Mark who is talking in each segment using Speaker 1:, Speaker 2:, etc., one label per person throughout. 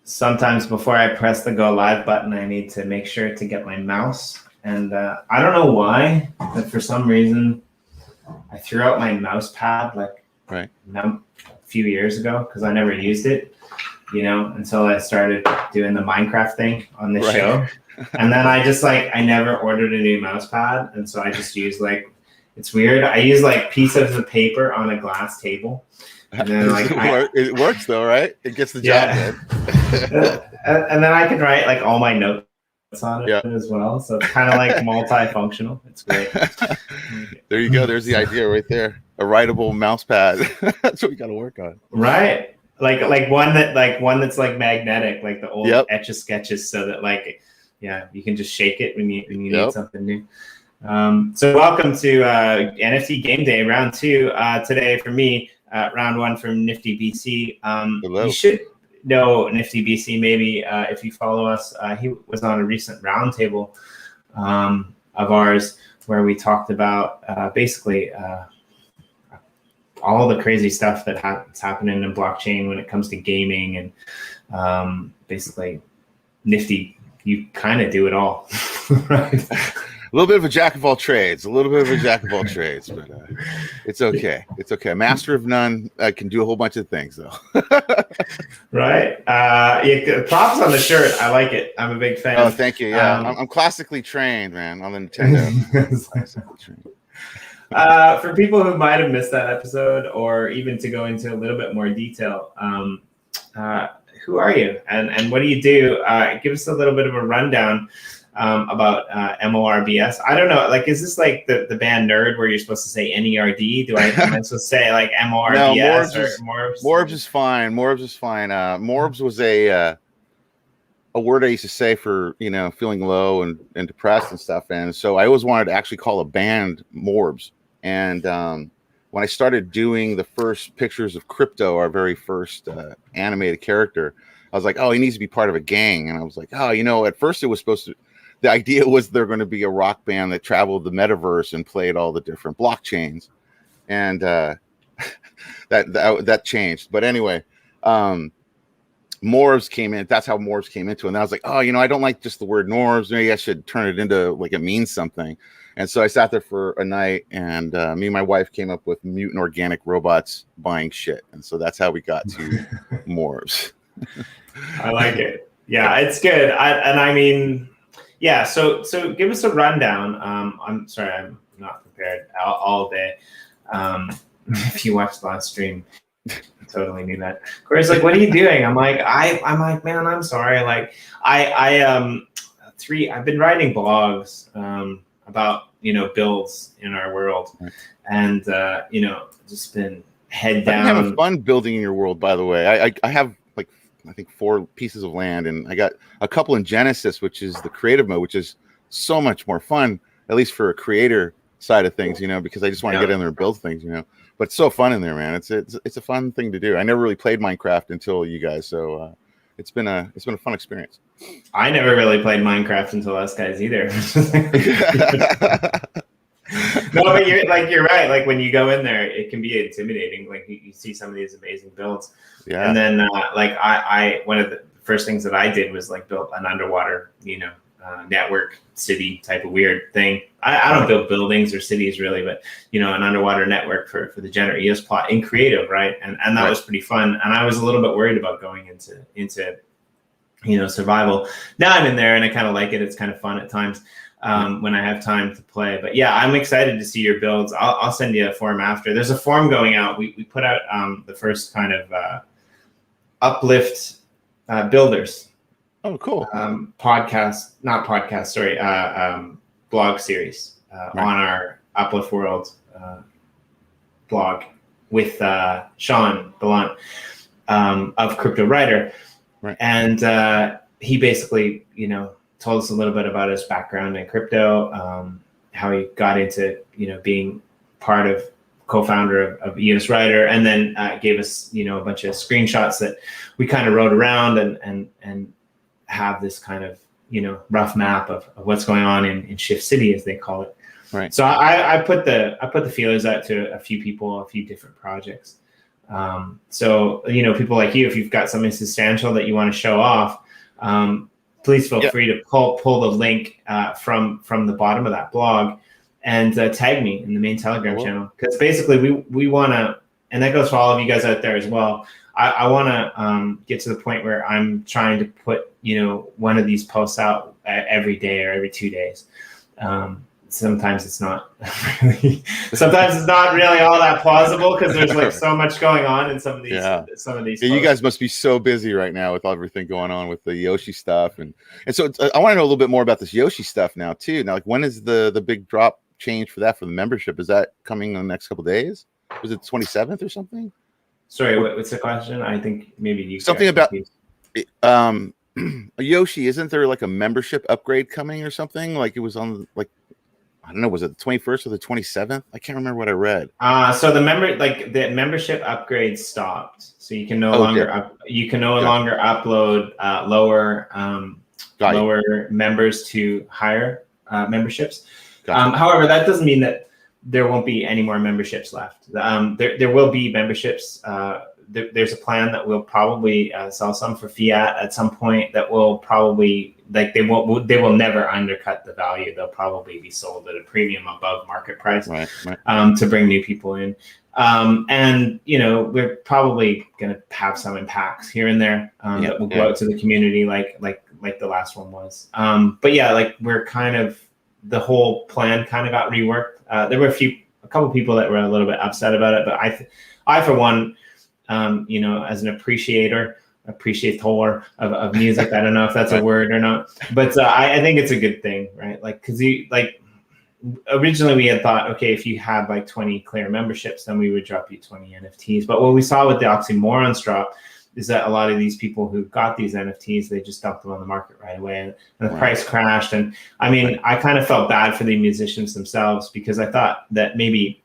Speaker 1: sometimes before I press the go live button, I need to make sure to get my mouse. And I don't know why, but for some reason, I threw out my mouse pad like a few years ago because I never used it, until I started doing the Minecraft thing on the show. And then I just I never ordered a new mouse pad. And so I just use it's weird. I use pieces of paper on a glass table. And then
Speaker 2: it works though, right? It gets the job done.
Speaker 1: And then I can write all my notes on it as well. So it's kind of multifunctional. It's great.
Speaker 2: There you go. There's the idea right there. A writable mouse pad. That's what we got to work on.
Speaker 1: Right. Like one that's magnetic, like the old Etch-a-Sketches, so that you can just shake it when you need something new. So welcome to NFT Game Day round 2 today for me. Round 1 from NiftyBC.
Speaker 2: Hello.
Speaker 1: You should know NiftyBC maybe if you follow us. He was on a recent roundtable of ours where we talked about basically all the crazy stuff that's happening in blockchain when it comes to gaming, and basically Nifty, you kind of do it all. Right?
Speaker 2: A little bit of a jack of all trades, but it's okay. It's okay. Master of none. I can do a whole bunch of things though.
Speaker 1: Right. Props on the shirt. I like it. I'm a big fan.
Speaker 2: Oh, thank you. Yeah, I'm classically trained, man, on the Nintendo. Classically trained.
Speaker 1: For people who might have missed that episode, or even to go into a little bit more detail, who are you and what do you do? Give us a little bit of a rundown about M.O.R.B.S. I don't know, is this the band Nerd where you're supposed to say N-E-R-D? Am I supposed to say M.O.R.B.S.
Speaker 2: No, M.O.R.B.S is fine. M.O.R.B.S is fine. M.O.R.B.S was a word I used to say for feeling low and depressed and stuff, and so I always wanted to actually call a band M.O.R.B.S. And when I started doing the first pictures of Crypto, our very first animated character, I was like, oh, he needs to be part of a gang. And I was like, oh, at first it was supposed to, the idea was they're going to be a rock band that traveled the metaverse and played all the different blockchains. And that changed. But anyway, M.O.R.B.S came in. That's how M.O.R.B.S came into it. And I was like, oh, I don't like just the word M.O.R.B.S. Maybe I should turn it into it means something. And so I sat there for a night, and me and my wife came up with mutant organic robots buying shit. And so that's how we got to M.O.R.B.S.
Speaker 1: I like it. Yeah, it's good. So give us a rundown. I'm sorry, I'm not prepared all day. If you watched the last stream, I totally knew that. Corey's like, what are you doing? I'm like, man, I'm sorry. I've been writing blogs about builds in our world, and just been head down.
Speaker 2: I'm having fun building in your world, by the way. I have I think 4 pieces of land, and I got a couple in Genesis, which is the creative mode, which is so much more fun, at least for a creator side of things, because I just want to get in there and build things, but it's so fun in there, man. It's a fun thing to do. I never really played Minecraft until you guys, so it's been a fun experience.
Speaker 1: I never really played Minecraft until us guys either. No, but you're right. When you go in there, it can be intimidating. You see some of these amazing builds. Yeah. And then I one of the first things that I did was build an underwater, network city type of weird thing. I don't build buildings or cities really, but an underwater network for the Generate EOS plot in creative, right? And that was pretty fun. And I was a little bit worried about going into survival. Now I'm in there and I kind of like it. It's kind of fun at times. When I have time to play. But yeah, I'm excited to see your builds. I'll send you a form after. There's a form going out. We put out the first kind of uplift builders.
Speaker 2: Oh, cool.
Speaker 1: Blog series on our theuplift.world blog with Sean Ballant of Crypto Writer.
Speaker 2: Right.
Speaker 1: And he basically, told us a little bit about his background in crypto, how he got into, being part of co-founder of EOS Writer, and then gave us, a bunch of screenshots that we kind of wrote around and have this kind of, rough map of what's going on in Shift City, as they call it.
Speaker 2: Right.
Speaker 1: So I put the feelers out to a few people, a few different projects. So, people like you, if you've got something substantial that you want to show off, please feel free to pull the link from the bottom of that blog and tag me in the main Telegram channel. Because basically we want to, and that goes for all of you guys out there as well. I want to get to the point where I'm trying to put, one of these posts out every day or every 2 days. Sometimes it's not really, sometimes it's not really all that plausible because there's like so much going on in some of these.
Speaker 2: Yeah, you guys must be so busy right now with everything going on with the Yoshi stuff, and so I want to know a little bit more about this Yoshi stuff now too. Now, like, when is the big drop change for that for the membership? Is that coming in the next couple of days? Was it 27th or something?
Speaker 1: Sorry, what's the question? I think maybe you
Speaker 2: something about Yoshi. Isn't there like a membership upgrade coming or something? Like it was on like. I don't know, was it the 21st or the 27th? I can't remember what I read.
Speaker 1: So the membership upgrade stopped. So you can no longer longer upload lower members to higher memberships. Gotcha. However, that doesn't mean that there won't be any more memberships left. There will be memberships. There's a plan that we'll probably sell some for fiat at some point that will probably they will never undercut the value. They'll probably be sold at a premium above market price to bring new people in. And we're probably going to have some in packs here and there that will go out to the community like the last one was. But yeah, like we're kind of, the whole plan kind of got reworked. There were a couple people that were a little bit upset about it, but I for one, as an appreciator of music. I don't know if that's a word or not, but I think it's a good thing, right? Like, because originally we had thought, okay, if you had like 20 clear memberships, then we would drop you 20 NFTs. But what we saw with the oxymorons drop is that a lot of these people who got these NFTs, they just dumped them on the market right away, and the price crashed. And I mean, I kind of felt bad for the musicians themselves because I thought that maybe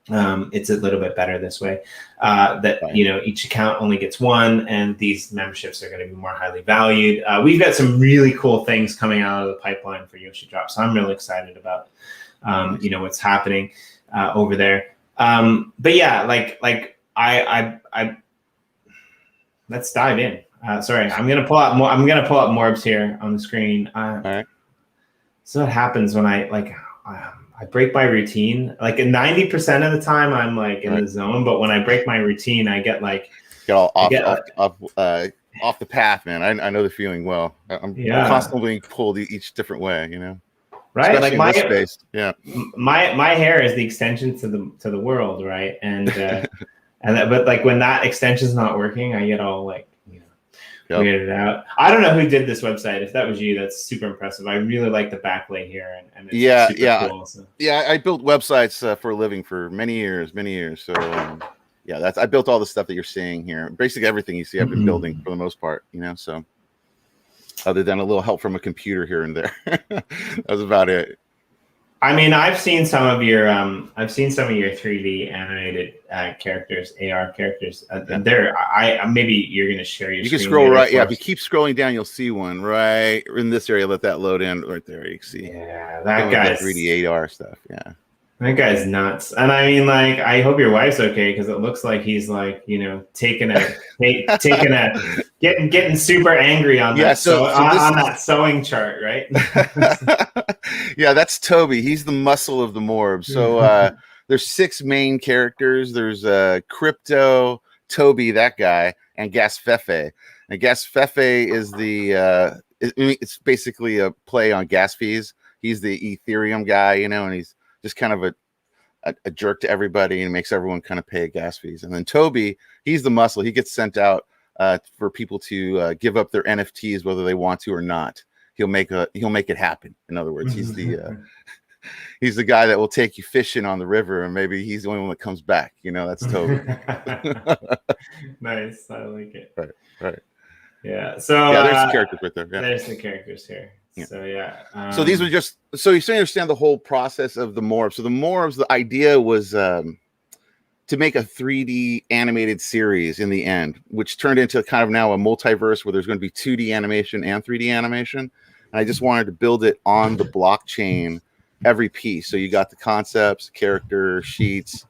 Speaker 1: it's a little bit better this way, each account only gets one, and these memberships are going to be more highly valued. We've got some really cool things coming out of the pipeline for Yoshi Drop, so I'm really excited about what's happening over there. But yeah, I let's dive in. Sorry, I'm gonna pull up M.O.R.B.S here on the screen. All right. So what happens when I break my routine? Like 90% of the time, I'm like in the zone. But when I break my routine, I get
Speaker 2: off the path, man. I know the feeling well. I'm constantly pulled each different way,
Speaker 1: Right,
Speaker 2: especially
Speaker 1: like
Speaker 2: in this space.
Speaker 1: My hair is the extension to the world, right? And but like when that extension's not working, I get all weirded out. I don't know who did this website. If that was you, that's super impressive. I really like the backlight here, and it's super cool. So.
Speaker 2: Yeah, I built websites for a living for many years. So I built all the stuff that you're seeing here. Basically everything you see, I've been building for the most part. So other than a little help from a computer here and there, that was about it.
Speaker 1: I mean, I've seen some of your 3D animated characters, AR characters. Maybe you're gonna share your.
Speaker 2: You can scroll right. Yeah, if you keep scrolling down, you'll see one right in this area. Let that load in right there. You can see.
Speaker 1: Yeah, that guy's
Speaker 2: 3D AR stuff. Yeah,
Speaker 1: that guy's nuts. And I mean, I hope your wife's okay because it looks like he's getting super angry on that. On that sewing chart, right?
Speaker 2: Yeah, that's Toby. He's the muscle of the M.O.R.B.S. So there's 6 main characters. There's Crypto, Toby, that guy, and Gasfefe. And Gasfefe is it's basically a play on gas fees. He's the Ethereum guy, and he's just kind of a jerk to everybody and makes everyone kind of pay gas fees. And then Toby, he's the muscle. He gets sent out for people to give up their NFTs whether they want to or not. He'll make it happen. In other words, he's the guy that will take you fishing on the river, and maybe he's the only one that comes back. That's Toby.
Speaker 1: Nice, I like it.
Speaker 2: Right.
Speaker 1: Yeah. So
Speaker 2: there's the characters right there. Yeah.
Speaker 1: There's the characters here. Yeah. So
Speaker 2: so these were just so you understand the whole process of the M.O.R.B.S. So the M.O.R.B.S. the idea was to make a 3D animated series in the end, which turned into kind of now a multiverse where there's going to be 2D animation and 3D animation. And I just wanted to build it on the blockchain, every piece. So you got the concepts, character sheets,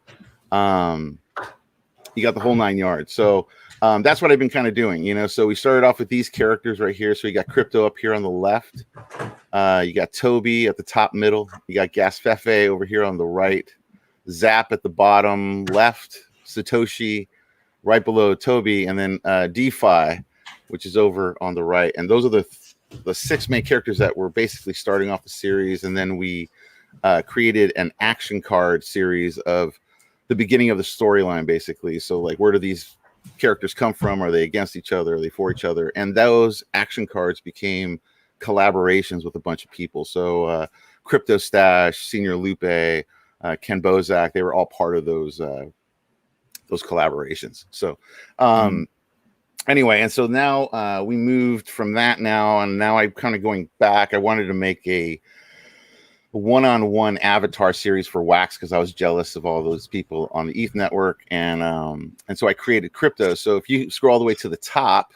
Speaker 2: You got the whole 9 yards. So that's what I've been kind of doing, you know. So we started off with these characters right here. So you got Crypto up here on the left. You got Toby at the top middle. You got Gas Fefe over here on the right. Zap at the bottom left. Satoshi right below Toby, and then DeFi, which is over on the right. And those are the 6 main characters that were basically starting off the series. And then we created an action card series of the beginning of the storyline, basically. So like, where do these characters come from? Are they against each other? Are they for each other? And those action cards became collaborations with a bunch of people. So Crypto Stash, Senior Lupe, Ken Bozak, they were all part of those collaborations. So anyway, and so now we moved from that now, and now I'm kind of going back. I wanted to make a one-on-one avatar series for Wax because I was jealous of all those people on the ETH network, and so I created Crypto. So if you scroll all the way to the top,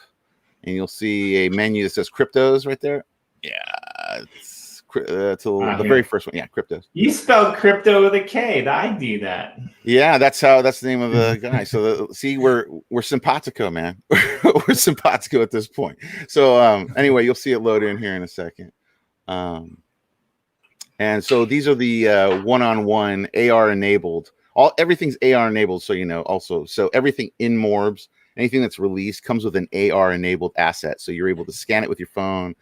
Speaker 2: and you'll see a menu that says Cryptos right there. Yeah, it's the very first one. Yeah, Cryptos.
Speaker 1: You spelled crypto with a K. I do that.
Speaker 2: Yeah, that's the name of the guy. So see, we're simpatico, man. We're simpatico at this point. So anyway, you'll see it load in here in a second. And so these are the one-on-one AR enabled. Everything's AR enabled, so you know. Also, so everything in M.O.R.B.S, anything that's released comes with an AR enabled asset. So you're able to scan it with your phone,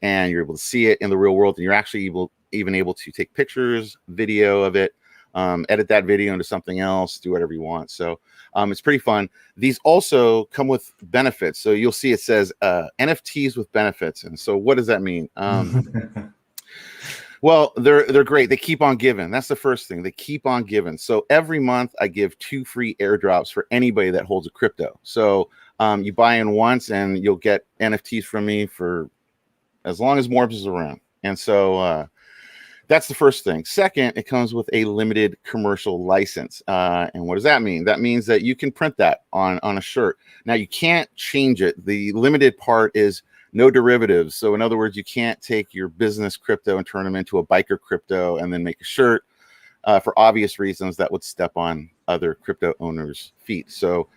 Speaker 2: and you're able to see it in the real world, and you're actually even able to take pictures, video of it, edit that video into something else, do whatever you want. So it's pretty fun. These also come with benefits. So you'll see it says NFTs with benefits. And so what does that mean? Well, they're great. They keep on giving. That's the first thing. They keep on giving. So every month I give 2 free airdrops for anybody that holds a crypto. So you buy in once and you'll get NFTs from me for as long as M.O.R.B.S is around. And so that's the first thing. Second, it comes with a limited commercial license. And what does that mean? That means that you can print that on a shirt. Now, you can't change it. The limited part is no derivatives. So in other words, you can't take your business crypto and turn them into a biker crypto and then make a shirt for obvious reasons that would step on other crypto owners' feet. So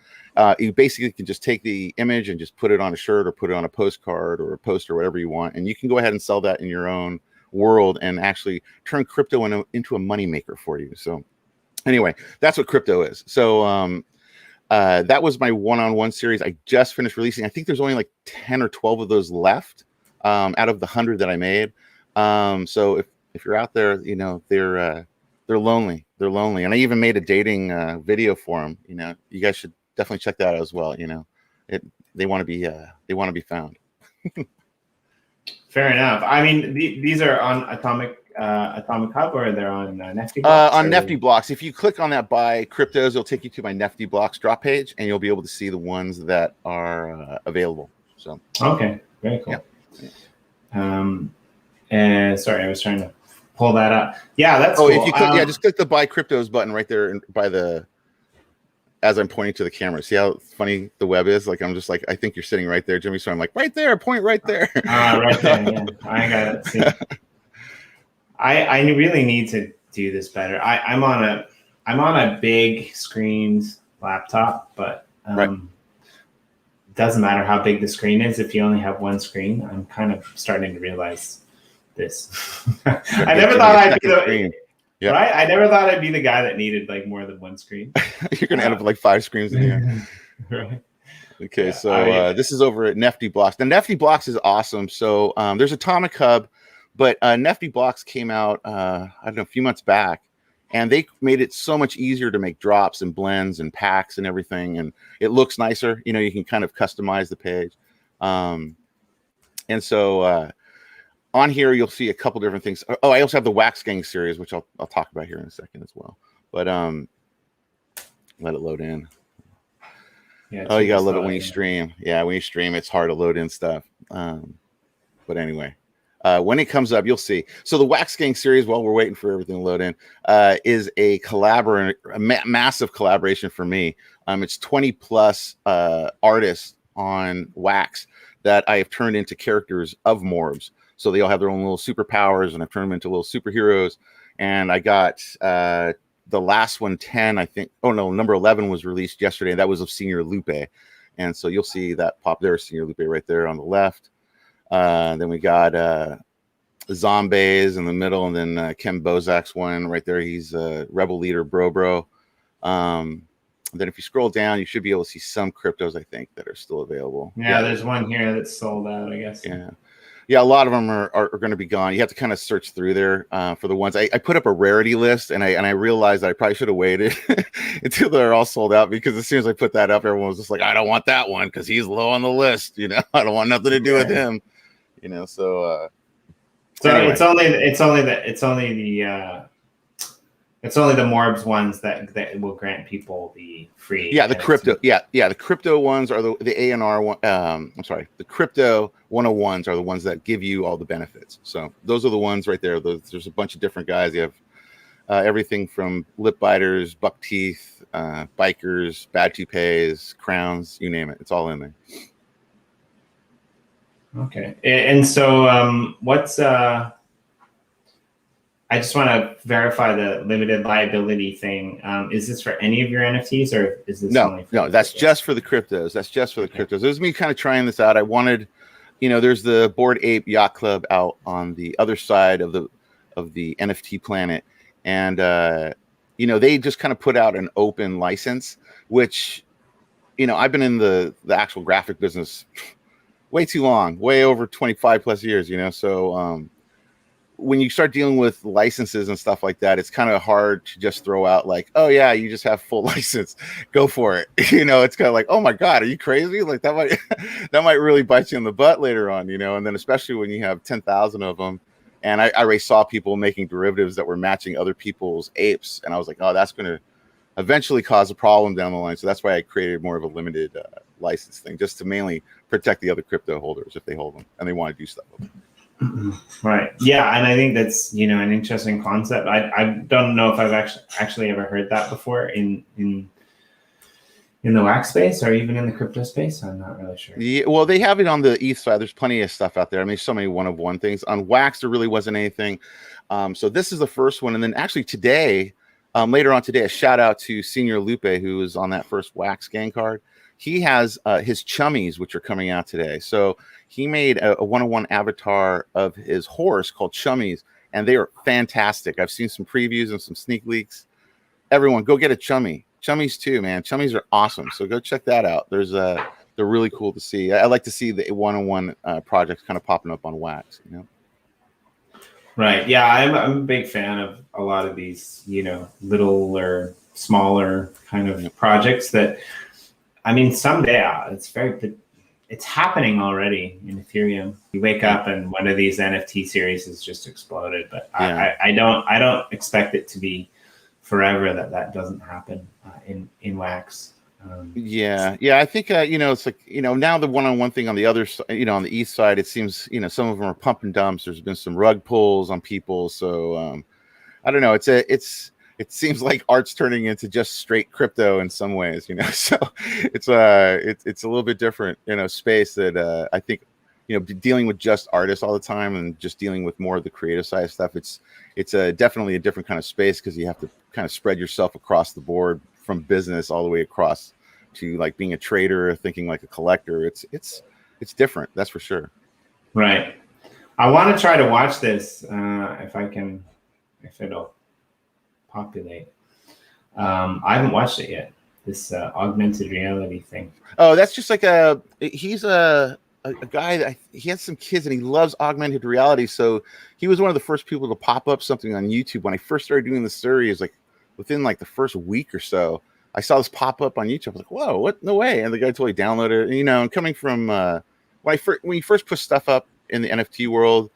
Speaker 2: you basically can just take the image and just put it on a shirt or put it on a postcard or a poster, whatever you want. And you can go ahead and sell that in your own world and actually turn crypto into a money maker for you. So anyway, that's what crypto is. So that was my one-on-one series. I just finished releasing. I think there's only like 10 or 12 of those left out of the 100 that I made. So if you're out there, you know, they're lonely. They're lonely. And I even made a dating video for them. You know, you guys should definitely check that out as well. You know, they want to be found.
Speaker 1: Fair enough. I mean, these are on Atomic Hub, or they're on NiftyBLocks?
Speaker 2: On NiftyBLocks. If you click on that buy cryptos, it'll take you to my NiftyBLocks drop page, and you'll be able to see the ones that are available. So
Speaker 1: okay, very cool.
Speaker 2: Yeah.
Speaker 1: And sorry, I was trying to pull that up. Yeah, that's cool.
Speaker 2: If you click, just click the buy cryptos button right there by the. As I'm pointing to the camera, see how funny the web is? Like, I'm just like, I think you're sitting right there, Jimmy. So I'm like, right there, point right there.
Speaker 1: Right there. Yeah, I got it. See. I really need to do this better. I'm on a big screened laptop, but doesn't matter how big the screen is if you only have one screen. I'm kind of starting to realize this. I never thought I'd be the
Speaker 2: yep.
Speaker 1: Right? I never thought I'd be the guy that needed like more than one screen.
Speaker 2: You're gonna end up with like 5 screens in here.
Speaker 1: Right.
Speaker 2: Okay, so this is over at NiftyBLocks. The NiftyBLocks is awesome. So there's Atomic Hub, but NiftyBLocks came out I don't know, a few months back, and they made it so much easier to make drops and blends and packs and everything, and it looks nicer. You know, you can kind of customize the page, and so. On here, you'll see a couple different things. Oh, I also have the Wax Gang series, which I'll talk about here in a second as well. But let it load in. Yeah, you gotta love it when you stream. Yeah, when you stream, it's hard to load in stuff. But anyway, when it comes up, you'll see. So the Wax Gang series, while we're waiting for everything to load in, is a massive collaboration for me. It's 20 plus artists on Wax that I have turned into characters of M.O.R.B.S. So they all have their own little superpowers, and I've turned them into little superheroes. And I got the last one, 10, I think. Oh no, number 11 was released yesterday. And that was of Senior Lupe, and so you'll see that pop there, Senior Lupe, right there on the left. Then we got Zombies in the middle, and then Ken Bozak's one right there. He's Rebel Leader Bro. Then if you scroll down, you should be able to see some cryptos, I think, that are still available.
Speaker 1: Yeah, there's one here that's sold out, I guess.
Speaker 2: Yeah, a lot of them are going to be gone. You have to kind of search through there for the ones. I put up a rarity list, and I realized that I probably should have waited until they're all sold out, because as soon as I put that up, everyone was just like, I don't want that one because he's low on the list. I don't want nothing to do with him. So anyway.
Speaker 1: it's only the M.O.R.B.S ones that will grant people the free.
Speaker 2: Yeah, the crypto. Yeah, the crypto ones are the A&R one. I'm sorry, the crypto 101s are the ones that give you all the benefits. So those are the ones right there. There's a bunch of different guys. You have everything from lip biters, buck teeth, bikers, bad toupees, crowns, you name it. It's all in there.
Speaker 1: Okay, and so what's I just want to verify the limited liability thing. Is this for any of your NFTs, or is this only for
Speaker 2: no? That's just for the cryptos. That's just for the cryptos. It was me kind of trying this out. I wanted, there's the Bored Ape Yacht Club out on the other side of the NFT planet, and they just kind of put out an open license, which I've been in the actual graphic business way too long, way over 25 plus years. So when you start dealing with licenses and stuff like that, it's kind of hard to just throw out like, oh yeah, you just have full license, go for it. It's kind of like, oh my God, are you crazy? Like that might really bite you in the butt later on, and then especially when you have 10,000 of them. And I already saw people making derivatives that were matching other people's apes. And I was like, oh, that's going to eventually cause a problem down the line. So that's why I created more of a limited license thing, just to mainly protect the other crypto holders if they hold them and they want to do stuff with them.
Speaker 1: Right. Yeah, and I think that's an interesting concept. I don't know if I've actually ever heard that before in the wax space or even in the crypto space. I'm not really sure.
Speaker 2: Yeah, well, they have it on the ETH side. There's plenty of stuff out there. I mean, so many one-of-one things. On wax, there really wasn't anything. So this is the first one, and then actually today, later on today, a shout out to Senior Lupe, who was on that first wax gang card. He has his chummies, which are coming out today. So he made a one-on-one avatar of his horse called Chummies, and they are fantastic. I've seen some previews and some sneak leaks. Everyone, go get a chummy. Chummies too, man. Chummies are awesome. So go check that out. They're really cool to see. I like to see the one-on-one projects kind of popping up on wax.
Speaker 1: Right. Yeah, I'm a big fan of a lot of these, little or smaller kind of projects that. I mean, someday it's happening already in Ethereum. You wake up and one of these NFT series has just exploded, but yeah. I don't expect it to be forever that doesn't happen in wax.
Speaker 2: I think it's like now the one-on-one thing on the other side, on the east side, it seems some of them are pump and dumps. There's been some rug pulls on people, so I don't know. It seems like art's turning into just straight crypto in some ways, So it's a little bit different, space that I think, dealing with just artists all the time and just dealing with more of the creative side of stuff. It's definitely a different kind of space because you have to kind of spread yourself across the board from business all the way across to like being a trader, thinking like a collector. It's different, that's for sure.
Speaker 1: Right. I want to try to watch this if it'll populate. I haven't watched it yet. This augmented reality thing.
Speaker 2: Oh, that's just like he's a guy that he has some kids and he loves augmented reality. So he was one of the first people to pop up something on YouTube when I first started doing the series. Like within like the first week or so, I saw this pop up on YouTube. I was like, "Whoa, what? No way!" And the guy totally downloaded it. And coming from when you first put stuff up in the NFT world.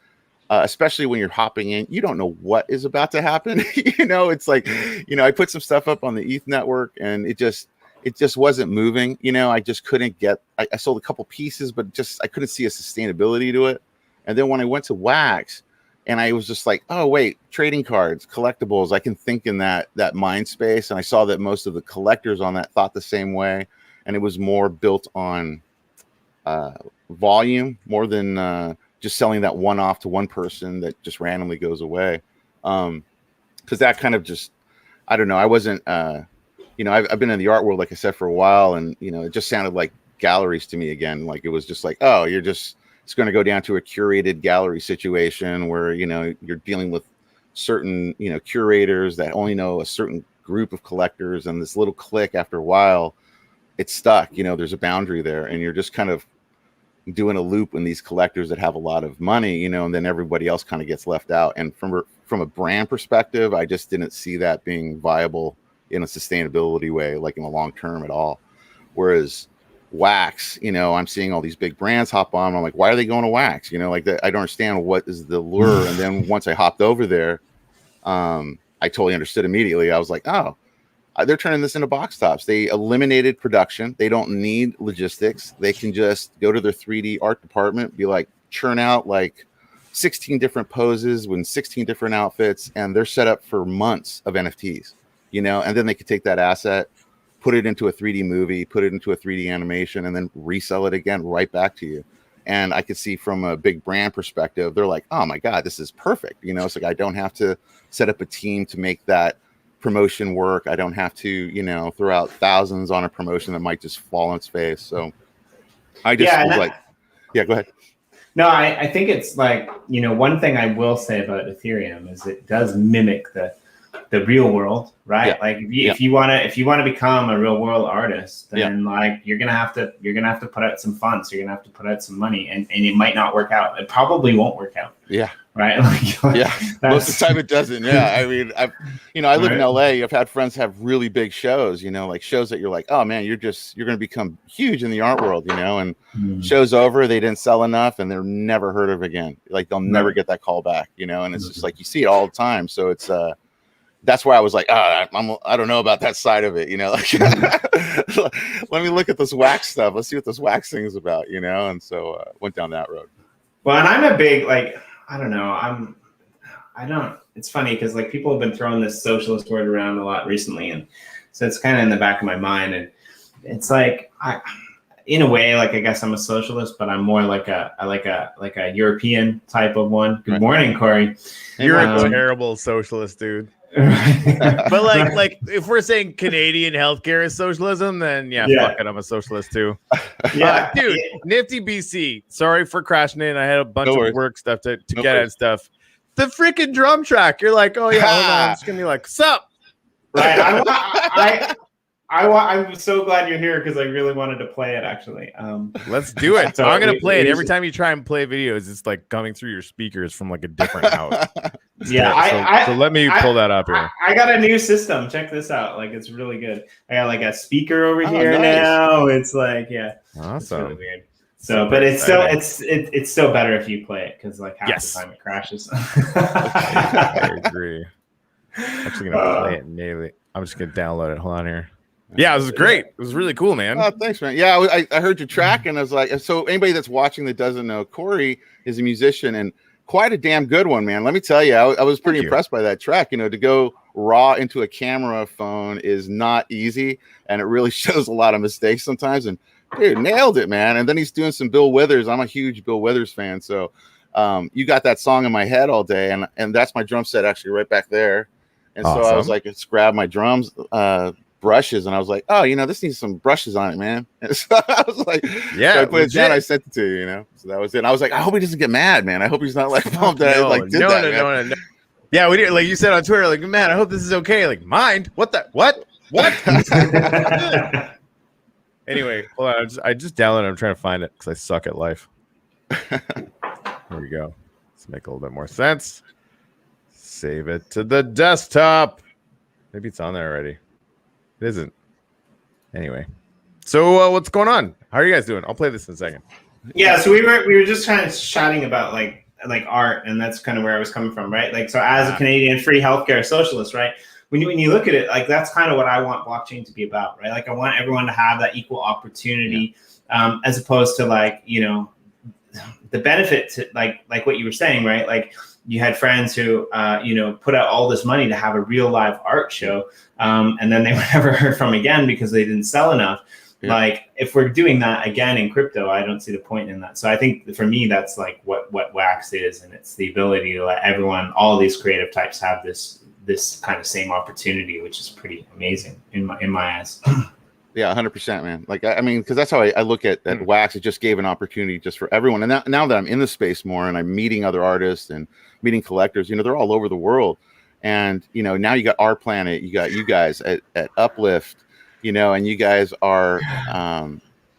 Speaker 2: Especially when you're hopping in, you don't know what is about to happen. It's like, I put some stuff up on the ETH network and it just wasn't moving. I just couldn't I sold a couple pieces, but I couldn't see a sustainability to it. And then when I went to wax and I was just like, oh wait, trading cards, collectibles, I can think in that mind space. And I saw that most of the collectors on that thought the same way. And it was more built on volume more than just selling that one off to one person that just randomly goes away. Because that kind of just, I don't know. I wasn't, you know, I've been in the art world, like I said, for a while, and you know, it just sounded like galleries to me again. Like it was just like, oh, it's going to go down to a curated gallery situation where, you know, you're dealing with certain, you know, curators that only know a certain group of collectors, and this little clique, after a while, it's stuck. You know, there's a boundary there, and you're just kind of doing a loop in these collectors that have a lot of money, you know, and then everybody else kind of gets left out. And from a brand perspective, I just didn't see that being viable in a sustainability way, like in the long term at all. Whereas wax, you know, I'm seeing all these big brands hop on. I'm like, why are they going to wax? You know, like that. I don't understand what is the lure. And then once I hopped over there, I totally understood immediately. I was like, oh, they're turning this into box tops. They eliminated production. They don't need logistics. They can just go to their 3D art department, be like, churn out like 16 different poses with 16 different outfits, and they're set up for months of NFTs, you know, and then they could take that asset, put it into a 3D movie, put it into a 3D animation, and then resell it again right back to you. And I could see from a big brand perspective, they're like, oh my God, this is perfect. You know, it's like, I don't have to set up a team to make that promotion work. I don't have to, you know, throw out thousands on a promotion that might just fall on its face. So I just was like, yeah, go ahead.
Speaker 1: No, I think it's like, you know, one thing I will say about Ethereum is it does mimic the real world, right?
Speaker 2: Yeah.
Speaker 1: Like if you want to become a real world artist, then like you're gonna have to put out some funds. You're gonna have to put out some money, and it might not work out. It probably won't work out.
Speaker 2: Yeah.
Speaker 1: Right. Like,
Speaker 2: yeah. Most of the time it doesn't. Yeah. I mean, I live in LA. I've had friends have really big shows, you know, like shows that you're like, oh man, you're going to become huge in the art world, you know, and show's over, they didn't sell enough and they're never heard of again. Like they'll never get that call back, you know, and it's just like, you see it all the time. So it's, that's why I was like, I don't know about that side of it, you know, like, let me look at this wax stuff. Let's see what this wax thing is about, you know? And so went down that road.
Speaker 1: Well, and I'm a big, like, I don't know. It's funny because like people have been throwing this socialist word around a lot recently. And so it's kind of in the back of my mind. And it's like, in a way, like, I guess I'm a socialist, but I'm more like a European type of one. Good morning, Corey.
Speaker 3: You're a terrible socialist, dude. But like if we're saying Canadian healthcare is socialism, then fuck it, I'm a socialist too. Dude, NiftyBC. Sorry for crashing in. I had a bunch of work stuff to get at and stuff. The freaking drum track. You're like, oh yeah, hold on. I'm just gonna be like, sup?
Speaker 1: Right. I'm so glad you're here because I really wanted to play it actually.
Speaker 3: Let's do it. So I'm gonna play it. Every time you try and play videos, it's like coming through your speakers from like a different house.
Speaker 1: Yeah,
Speaker 3: so let me pull that up here.
Speaker 1: I got a new system. Check this out. Like, it's really good. I got like a speaker over here now. It's like,
Speaker 3: awesome.
Speaker 1: It's really weird. So, but it's still it's still better if you play it because like half the time it crashes.
Speaker 3: I agree. I'm actually gonna play it natively. I'm just gonna download it. Hold on here. Yeah, it was great. It was really cool, man.
Speaker 2: Oh, thanks, man. Yeah, I heard your track and I was like, so anybody that's watching that doesn't know, Corey is a musician and quite a damn good one, man. Let me tell you, I was pretty impressed by that track. You know, to go raw into a camera phone is not easy, and it really shows a lot of mistakes sometimes. And dude, nailed it, man. And then he's doing some Bill Withers. I'm a huge Bill Withers fan, so you got that song in my head all day, and that's my drum set actually right back there. And so I was like, let's grab my drums. Brushes, and I was like, oh, you know, this needs some brushes on it, man. And so I was like, so I put it down, I sent it to you, you know. So that was it. And I was like, I hope he doesn't get mad, man. I hope he's not like pumped that I like did that. No.
Speaker 3: Yeah, we did, like you said on Twitter, like, man, I hope this is okay. Like, mind? What? Anyway, hold on. I just downloaded. I'm trying to find it because I suck at life. Here we go. Let's make a little bit more sense. Save it to the desktop. Maybe it's on there already. It isn't. Anyway, so what's going on? How are you guys doing? I'll play this in a second.
Speaker 1: Yeah, so we were just kind of chatting about like art, and that's kind of where I was coming from, right? Like, so as a Canadian free healthcare socialist, right? When you look at it, like that's kind of what I want blockchain to be about, right? Like I want everyone to have that equal opportunity, as opposed to like, you know, the benefit to like what you were saying, right? Like you had friends who, you know, put out all this money to have a real live art show. And then they were never heard from again because they didn't sell enough. Yeah. Like if we're doing that again in crypto, I don't see the point in that. So I think for me, that's like what Wax is. And it's the ability to let everyone, all these creative types have this this kind of same opportunity, which is pretty amazing in my eyes.
Speaker 2: Yeah, 100%, man. Like, I mean, because that's how I look at Wax. It just gave an opportunity just for everyone. And now that I'm in the space more and I'm meeting other artists and meeting collectors, you know, they're all over the world. And, you know, now you got Our Planet, you got you guys at Uplift, you know, and you guys are,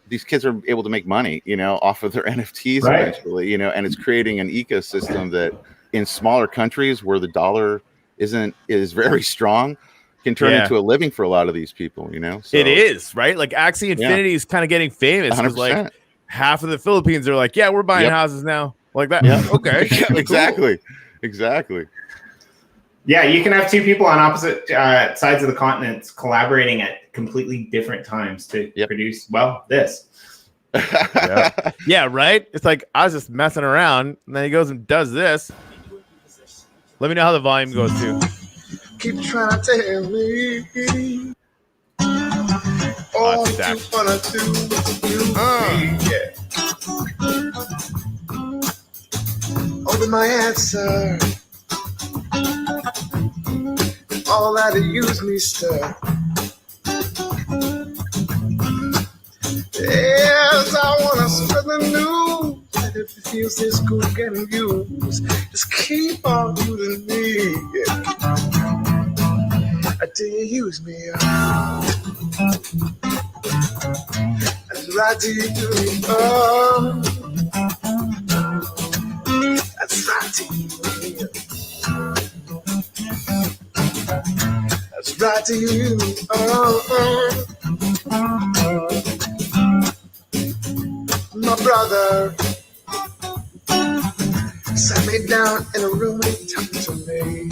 Speaker 2: these kids are able to make money, you know, off of their NFTs eventually, you know, and it's creating an ecosystem that in smaller countries where the dollar is very strong, can turn into a living for a lot of these people, you know. So,
Speaker 3: it is, right? Like Axie Infinity is kind of getting famous because like half of the Philippines are like, yeah, we're buying houses now, like that. Yeah. Okay.
Speaker 2: Exactly. Exactly.
Speaker 1: Yeah, you can have two people on opposite sides of the continent collaborating at completely different times to produce, well, this.
Speaker 3: Yeah, right? It's like, I was just messing around, and then he goes and does this. Let me know how the volume goes, too.
Speaker 4: Keep trying to tell me all you wanna do open my answer. All that to use me, sir. Yes, I wanna spread the news. And if it feels this good getting used, just keep on using me. Until you use me. That's right, till you do me. Oh, that's right, till you do me. That's right, till you do me. Oh. My brother sat me down in a room and talked to me.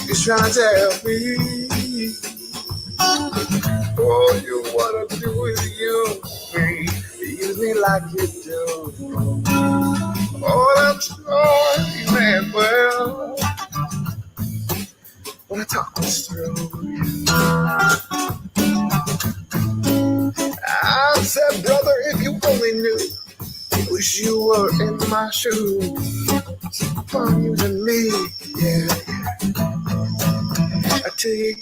Speaker 4: He's trying to tell me all you wanna do is use me like you do. Oh, that's all you meant well when I talk this through. I said, brother, if you only knew, wish you were in my shoes. Fun using me, yeah. I tell you,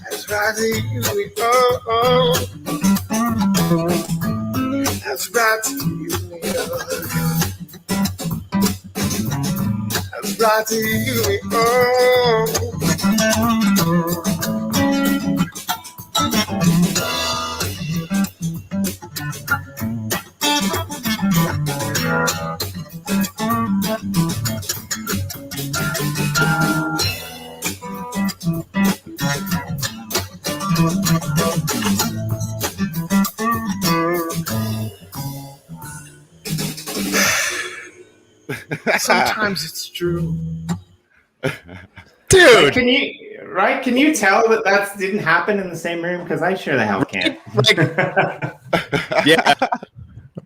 Speaker 4: that's right, you oh. That's right, you that's right, you oh. Sometimes it's true.
Speaker 3: Dude,
Speaker 1: like, can you tell that didn't happen in the same room? Because I sure the hell can't.
Speaker 3: Yeah,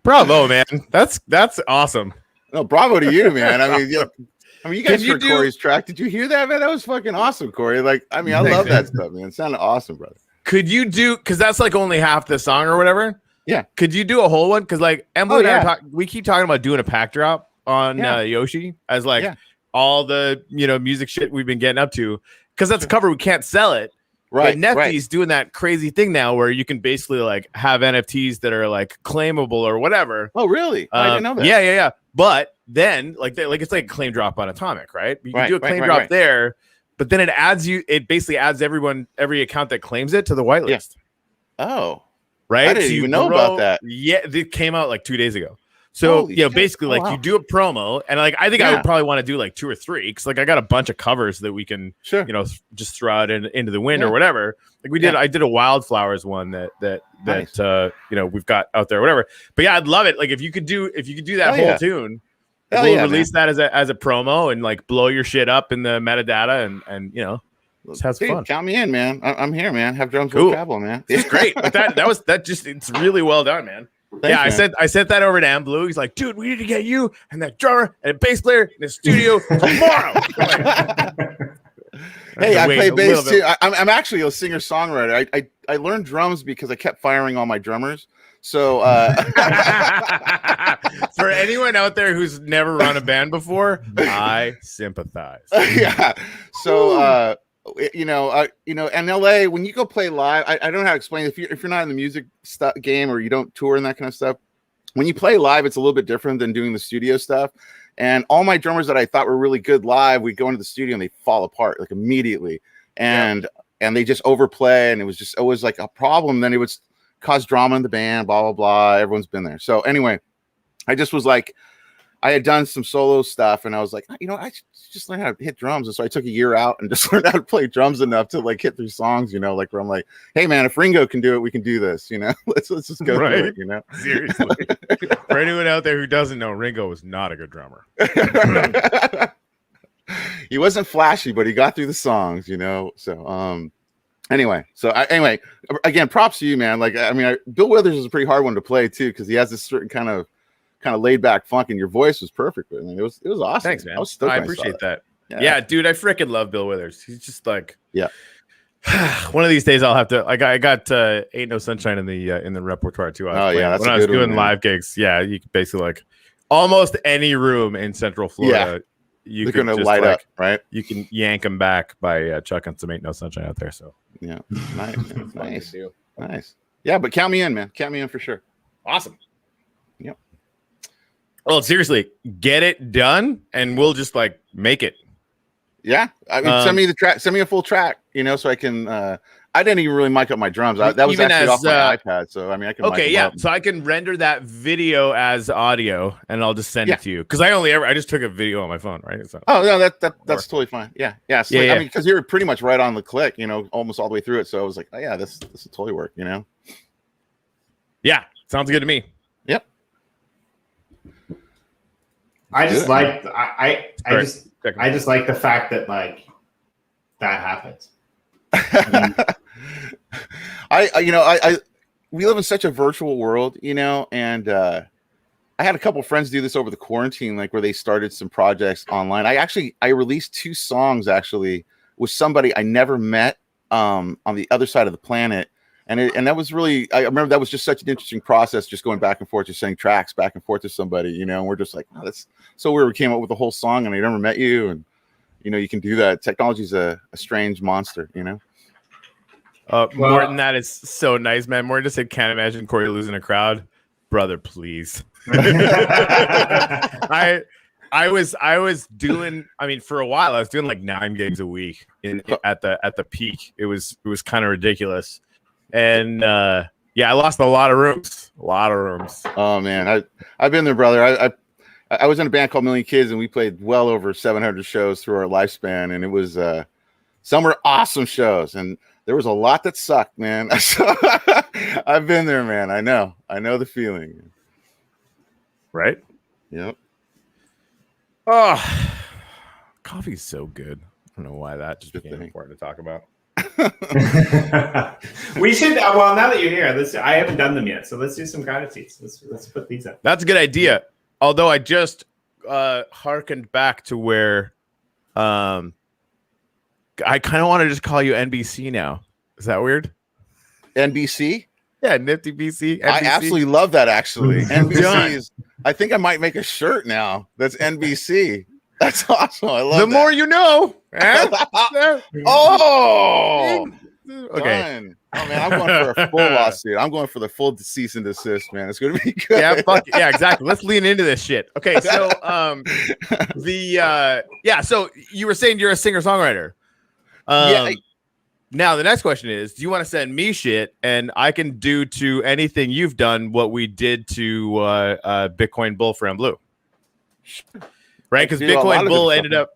Speaker 3: bravo, man. That's awesome.
Speaker 2: No, bravo to you, man. I mean, you guys heard Corey's track. Did you hear that, man? That was fucking awesome, Corey. Like, I mean, I love that stuff, man. It sounded awesome, brother.
Speaker 3: Could you do, because that's like only half the song or whatever?
Speaker 2: Yeah.
Speaker 3: Could you do a whole one? Because like Emily and I we keep talking about doing a pack drop on Yoshi as like all the music shit we've been getting up to, because that's a cover, we can't sell it. Right. But Nifty's doing that crazy thing now where you can basically like have NFTs that are like claimable or whatever.
Speaker 2: Oh, really? I didn't know that.
Speaker 3: Yeah. But then like it's like a claim drop on Atomic, right? You can do a claim drop there, but then it basically adds every account that claims it to the whitelist.
Speaker 2: Yeah. Oh.
Speaker 3: Right.
Speaker 2: I didn't even know about that.
Speaker 3: Yeah, it came out like 2 days ago. So basically, like you do a promo, and like I think I would probably want to do like 2 or 3, because like I got a bunch of covers that we can, just throw out into the wind or whatever. Like we did, I did a Wildflowers one that we've got out there, or whatever. But yeah, I'd love it. Like if you could do that whole tune, we'll release that as a promo and like blow your shit up in the metadata and just have fun.
Speaker 2: Count me in, man. I'm here, man. Have drums will travel, man.
Speaker 3: It's great. But it's really well done, man. Thanks, man. I sent that over to Am Blue. He's like, dude, we need to get you and that drummer and a bass player in the studio tomorrow.
Speaker 2: Hey, I play bass too. I'm actually a singer-songwriter. I learned drums because I kept firing all my drummers. So
Speaker 3: for anyone out there who's never run a band before, I sympathize.
Speaker 2: Yeah. So in LA, when you go play live, I don't know how to explain it. If you're not in the music game or you don't tour and that kind of stuff, when you play live, it's a little bit different than doing the studio stuff. And all my drummers that I thought were really good live, we go into the studio and they fall apart like immediately. And they just overplay, and it was just always like a problem. Then it would cause drama in the band, blah, blah, blah. Everyone's been there. So anyway, I just was like, I had done some solo stuff, and I was like, I just learned how to hit drums. And so I took a year out and just learned how to play drums enough to like hit through songs, like where I'm like, hey man, if Ringo can do it, we can do this, let's just go through it,
Speaker 3: Seriously. For anyone out there who doesn't know, Ringo was not a good drummer.
Speaker 2: He wasn't flashy, but he got through the songs, so anyway, again, props to you, man. Like, Bill Withers is a pretty hard one to play too, because he has this certain kind of laid back funk, and your voice was perfect. I mean, it was awesome.
Speaker 3: Thanks, man. I appreciate that. Yeah, dude, I freaking love Bill Withers. He's just like, one of these days I'll have to. Like, I got Ain't No Sunshine in the repertoire too.
Speaker 2: When I was
Speaker 3: doing live gigs. Yeah, you could basically like almost any room in Central Florida. Yeah.
Speaker 2: They're gonna light up, right?
Speaker 3: You can yank them back by chucking some Ain't No Sunshine out there. So
Speaker 2: yeah, nice. Yeah, but count me in, man. Count me in for sure.
Speaker 3: Awesome.
Speaker 2: Yep.
Speaker 3: Well, seriously, get it done, and we'll just like make it.
Speaker 2: Yeah, I mean, send me the track. Send me a full track, so I can. I didn't even really mic up my drums. That was
Speaker 3: even
Speaker 2: actually off my iPad, so I mean, I can.
Speaker 3: Okay, yeah. So I can render that video as audio, and I'll just send it to you because I just took a video on my phone, right? So,
Speaker 2: oh no, that's totally fine. Yeah. So, I mean, because you're pretty much right on the click, almost all the way through it. So I was like, oh yeah, this will totally work,
Speaker 3: Yeah, sounds good to me.
Speaker 2: Yep.
Speaker 1: I just like I just like the fact that like that happens.
Speaker 2: We live in such a virtual world, and I had a couple friends do this over the quarantine, like where they started some projects online. I released 2 songs actually with somebody I never met on the other side of the planet. And that was really, I remember that was just such an interesting process, just going back and forth, just sending tracks back and forth to somebody, and we're just like, oh, that's so weird. We came up with a whole song and I never met you. And, you can do that. Technology's a strange monster,
Speaker 3: Morton, that is so nice, man. Morton just said, can't imagine Corey losing a crowd. Brother, please. I was doing, for a while, I was doing like 9 gigs a week at the peak. It was kind of ridiculous. And I lost a lot of rooms.
Speaker 2: Oh man, I've been there, brother. I was in a band called Million Kids, and we played well over 700 shows through our lifespan, and it was some were awesome shows, and there was a lot that sucked, man. So I've been there, man. I know the feeling.
Speaker 3: Right?
Speaker 2: Yep.
Speaker 3: Oh, coffee's so good. I don't know why that just became important to talk about.
Speaker 1: We should. Well, now that you're here, I haven't done them yet, so let's do some gratitudes. Let's put these up.
Speaker 3: That's a good idea. Although I just hearkened back to where I kind of want to just call you NBC now. Is that weird?
Speaker 2: NBC?
Speaker 3: Yeah, NiftyBC.
Speaker 2: I absolutely love that. Actually, NBC is. I think I might make a shirt now. That's NBC. That's awesome. I love
Speaker 3: the more you know.
Speaker 2: Oh,
Speaker 3: okay.
Speaker 2: Done. Oh man, I'm going for a full lawsuit. I'm going for the full cease and desist, man. It's going to be good.
Speaker 3: Yeah, yeah, exactly. Let's lean into this shit. Okay, so so you were saying you're a singer-songwriter. Now the next question is, do you want to send me shit and I can do to anything you've done what we did to Bitcoin Bull for M Blue? Right, because Bitcoin Bull ended up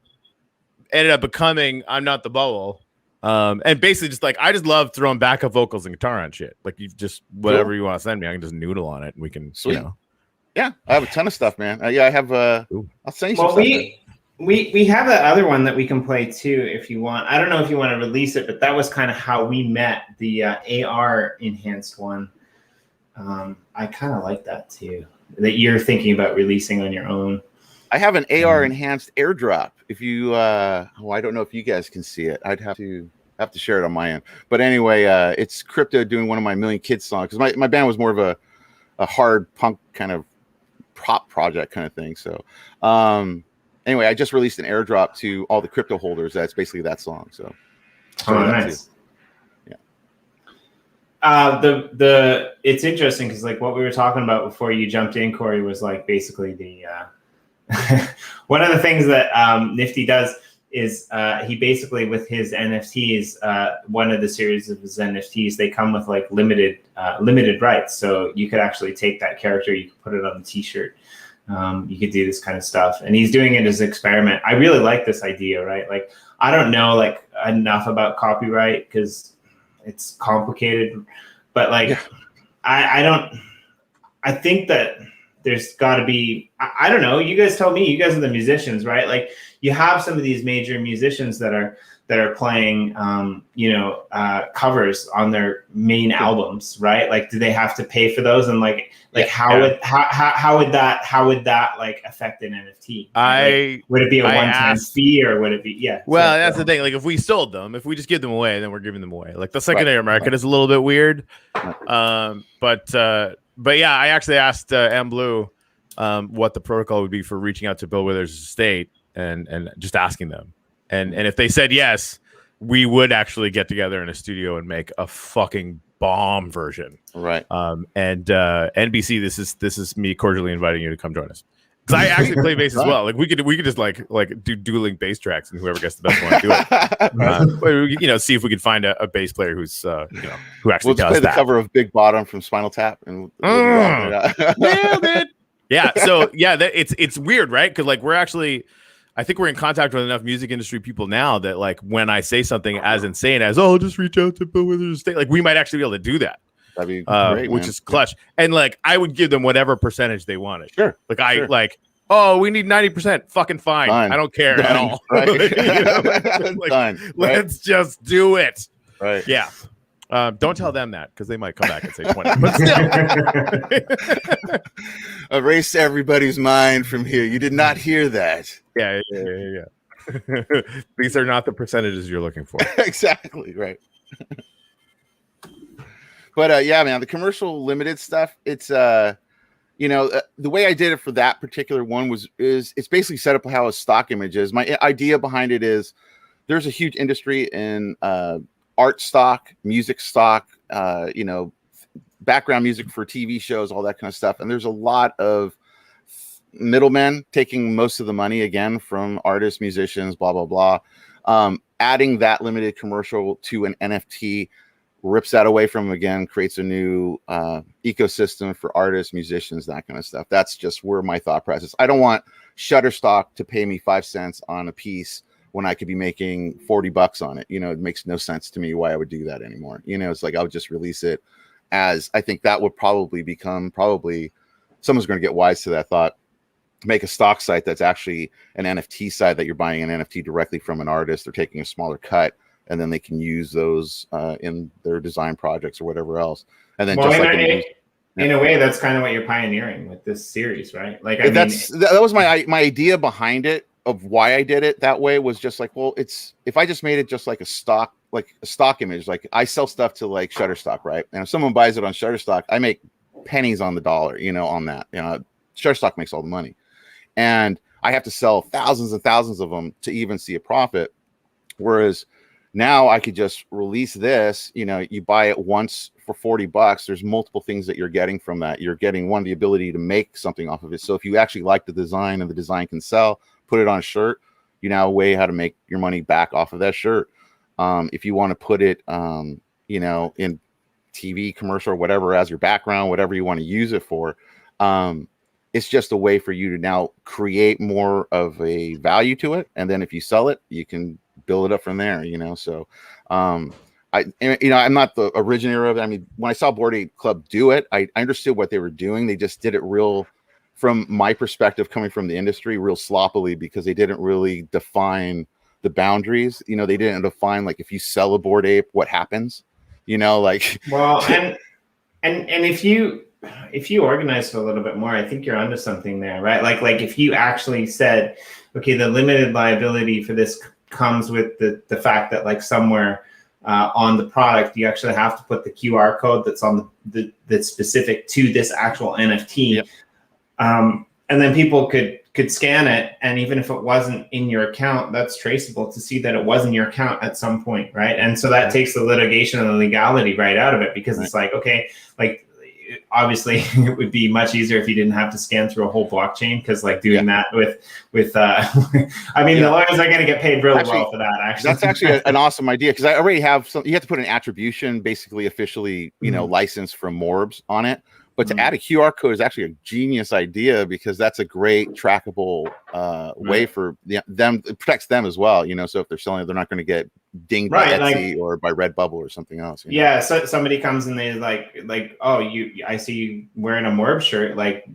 Speaker 3: becoming I'm Not the Bubble, and basically just like I just love throwing backup vocals and guitar on shit. Like you just whatever you want to send me, I can just noodle on it, and we can.
Speaker 2: Sweet. Yeah, I have a ton of stuff, man. I have. I'll send you some stuff.
Speaker 1: We have the other one that we can play too if you want. I don't know if you want to release it, but that was kind of how we met, the AR enhanced one. I kind of like that too. That you're thinking about releasing on your own.
Speaker 2: I have an AR enhanced airdrop. If you, I don't know if you guys can see it. I'd have to share it on my end. But anyway, it's Crypto doing one of my Million Kids songs, because my band was more of a hard punk kind of prop project kind of thing. So anyway, I just released an airdrop to all the crypto holders. That's basically that song. So
Speaker 1: nice. It's interesting because like what we were talking about before you jumped in, Corey, was like basically the one of the things that Nifty does is he basically, with his NFTs, one of the series of his NFTs, they come with like limited rights. So you could actually take that character, you could put it on the t-shirt. You could do this kind of stuff. And he's doing it as an experiment. I really like this idea, right? Like, I don't know like enough about copyright because it's complicated, but like, I think that there's got to be, I don't know, you guys tell me, you guys are the musicians, right? Like, you have some of these major musicians that are playing, covers on their main albums, right? Like, do they have to pay for those? And how would that like affect an NFT? Like, would it be a one-time fee, or would it be? Yeah.
Speaker 3: Well, that's the thing. Like, if we sold them, if we just give them away, then we're giving them away. Like, the secondary market is a little bit weird. But yeah, I actually asked M Blue what the protocol would be for reaching out to Bill Withers' estate and just asking them. And if they said yes, we would actually get together in a studio and make a fucking bomb version.
Speaker 2: Right.
Speaker 3: And NBC, this is me cordially inviting you to come join us. Because I actually play bass as well. Like, we could just like do dueling bass tracks, and whoever gets the best one do it. See if we could find a bass player who's who actually does
Speaker 2: play
Speaker 3: that.
Speaker 2: The cover of Big Bottom from Spinal Tap, and
Speaker 3: nailed it. Yeah. So yeah, it's weird, right? Because like I think we're in contact with enough music industry people now that like when I say something as insane as just reach out to Bill Withers' estate, like we might actually be able to do that.
Speaker 2: That'd be great,
Speaker 3: which is clutch. And like I would give them whatever percentage they wanted.
Speaker 2: Sure.
Speaker 3: Like we need 90%. Fucking fine. I don't care at all. Right. Let's just do it.
Speaker 2: Right.
Speaker 3: Yeah. Don't tell them that, because they might come back and say 20. But still,
Speaker 2: erase everybody's mind from here. You did not hear that.
Speaker 3: Yeah. These are not the percentages you're looking for.
Speaker 2: Exactly. Right. But yeah, man, the commercial limited stuff, it's the way I did it for that particular one is it's basically set up how a stock image is. My idea behind it is there's a huge industry in art stock, music stock, background music for TV shows, all that kind of stuff. And there's a lot of middlemen taking most of the money, again, from artists, musicians, blah, blah, blah. Adding that limited commercial to an NFT rips that away from them again, creates a new ecosystem for artists, musicians, that kind of stuff. That's just where my thought process. I don't want Shutterstock to pay me 5 cents on a piece when I could be making $40 on it. It makes no sense to me why I would do that anymore. It's like I would just release it as, I think that would probably someone's going to get wise to that thought. Make a stock site that's actually an NFT site that you're buying an NFT directly from an artist. They're taking a smaller cut, and then they can use those in their design projects or whatever else. And then
Speaker 1: in a way, that's kind of what you're pioneering with this series, right? Like,
Speaker 2: that was my idea behind it, of why I did it that way, was just like, well, if I just made it just like a stock image, like I sell stuff to like Shutterstock, right? And if someone buys it on Shutterstock, I make pennies on the dollar, on that. Shutterstock makes all the money, and I have to sell thousands and thousands of them to even see a profit. Whereas now I could just release this, you buy it once for $40. There's multiple things that you're getting from that. You're getting, one, the ability to make something off of it. So if you actually like the design and the design can sell, put it on a shirt, you now way how to make your money back off of that shirt. If you want to put it, in TV commercial or whatever as your background, whatever you want to use it for, it's just a way for you to now create more of a value to it. And then if you sell it, you can build it up from there, So, I'm not the originator of it. I mean, when I saw Bored Ape Club do it, I understood what they were doing. They just did it real, from my perspective, coming from the industry, real sloppily, because they didn't really define the boundaries. They didn't define, like, if you sell a Bored Ape, what happens,
Speaker 1: well, and if you, if you organize it a little bit more, I think you're onto something there, right? Like if you actually said, okay, the limited liability for this comes with the fact that like somewhere on the product, you actually have to put the QR code that's on that's specific to this actual NFT.
Speaker 2: Yep.
Speaker 1: And then people could scan it, and even if it wasn't in your account, that's traceable to see that it was in your account at some point, right? And so that takes the litigation and the legality right out of it, because it's like, okay, like obviously it would be much easier if you didn't have to scan through a whole blockchain, because like doing that with I mean, the lawyers are going to get paid really well for that. Actually,
Speaker 2: that's actually an awesome idea, because I already have some. You have to put an attribution, basically officially, license from M.O.R.B.S on it. But to add a QR code is actually a genius idea, because that's a great trackable way for them. It protects them as well, So if they're selling it, they're not going to get dinged by Etsy or by Redbubble or something else.
Speaker 1: Yeah, so somebody comes and they like, oh, I see you wearing a M.O.R.B.S shirt. Like,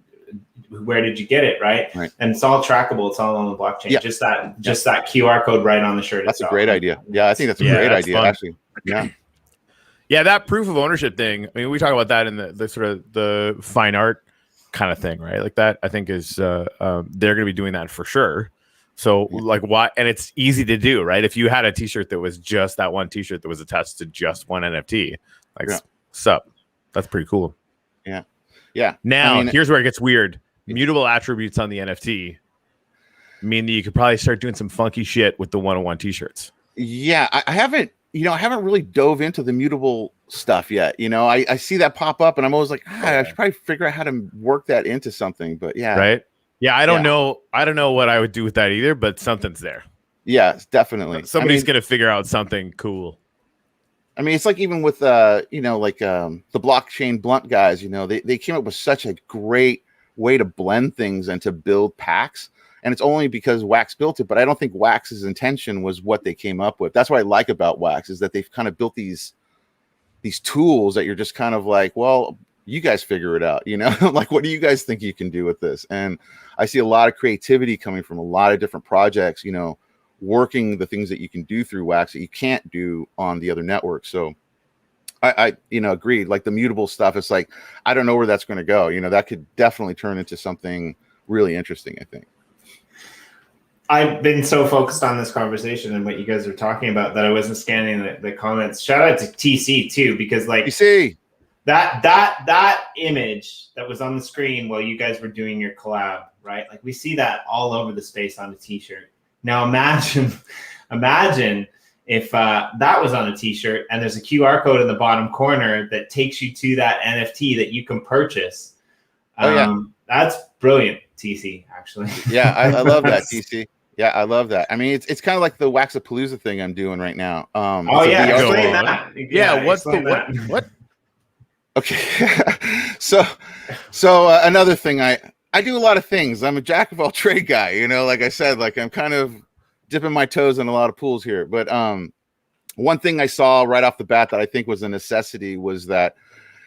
Speaker 1: where did you get it, right? And it's all trackable. It's all on the blockchain. Yeah. Just that QR code right on the shirt.
Speaker 2: That's a great idea. Yeah, I think that's a great idea, actually. Yeah.
Speaker 3: Yeah, that proof of ownership thing. I mean, we talk about that in the sort of the fine art kind of thing, right? Like that, I think is they're going to be doing that for sure. So like why? And it's easy to do, right? If you had a T-shirt that was just that one T-shirt that was attached to just one NFT, like sup, that's pretty cool.
Speaker 2: Yeah, yeah.
Speaker 3: Now here's where it gets weird. Mutable attributes on the NFT mean that you could probably start doing some funky shit with the 101 T-shirts.
Speaker 2: Yeah, I haven't. I haven't really dove into the mutable stuff yet. I see that pop up, and I'm always like, I should probably figure out how to work that into something. But yeah,
Speaker 3: right. Yeah, I don't know. I don't know what I would do with that either, but something's there.
Speaker 2: Yeah, definitely.
Speaker 3: Somebody's gonna figure out something cool.
Speaker 2: I mean, it's like even with the blockchain blunt guys. They came up with such a great way to blend things and to build packs. And it's only because Wax built it, but I don't think Wax's intention was what they came up with. That's what I like about Wax, is that they've kind of built these tools that you're just kind of like, well, you guys figure it out, like, what do you guys think you can do with this? And I see a lot of creativity coming from a lot of different projects, working the things that you can do through Wax that you can't do on the other networks. So I agreed. Like the mutable stuff, it's like, I don't know where that's going to go. That could definitely turn into something really interesting, I think.
Speaker 1: I've been so focused on this conversation and what you guys are talking about that I wasn't scanning the comments. Shout out to TC too, because like
Speaker 2: TC,
Speaker 1: that image that was on the screen while you guys were doing your collab, right? Like we see that all over the space on a T-shirt. Now imagine if that was on a T-shirt and there's a QR code in the bottom corner that takes you to that NFT that you can purchase. That's brilliant, TC. Actually,
Speaker 2: yeah, I love that, TC. Yeah, I love that. I mean, it's kind of like the Waxapalooza thing I'm doing right now.
Speaker 1: Explain that.
Speaker 3: Yeah, what's what?
Speaker 2: Okay, so another thing, I do a lot of things. I'm a jack of all trade guy. Like I said, like I'm kind of dipping my toes in a lot of pools here. But one thing I saw right off the bat that I think was a necessity was that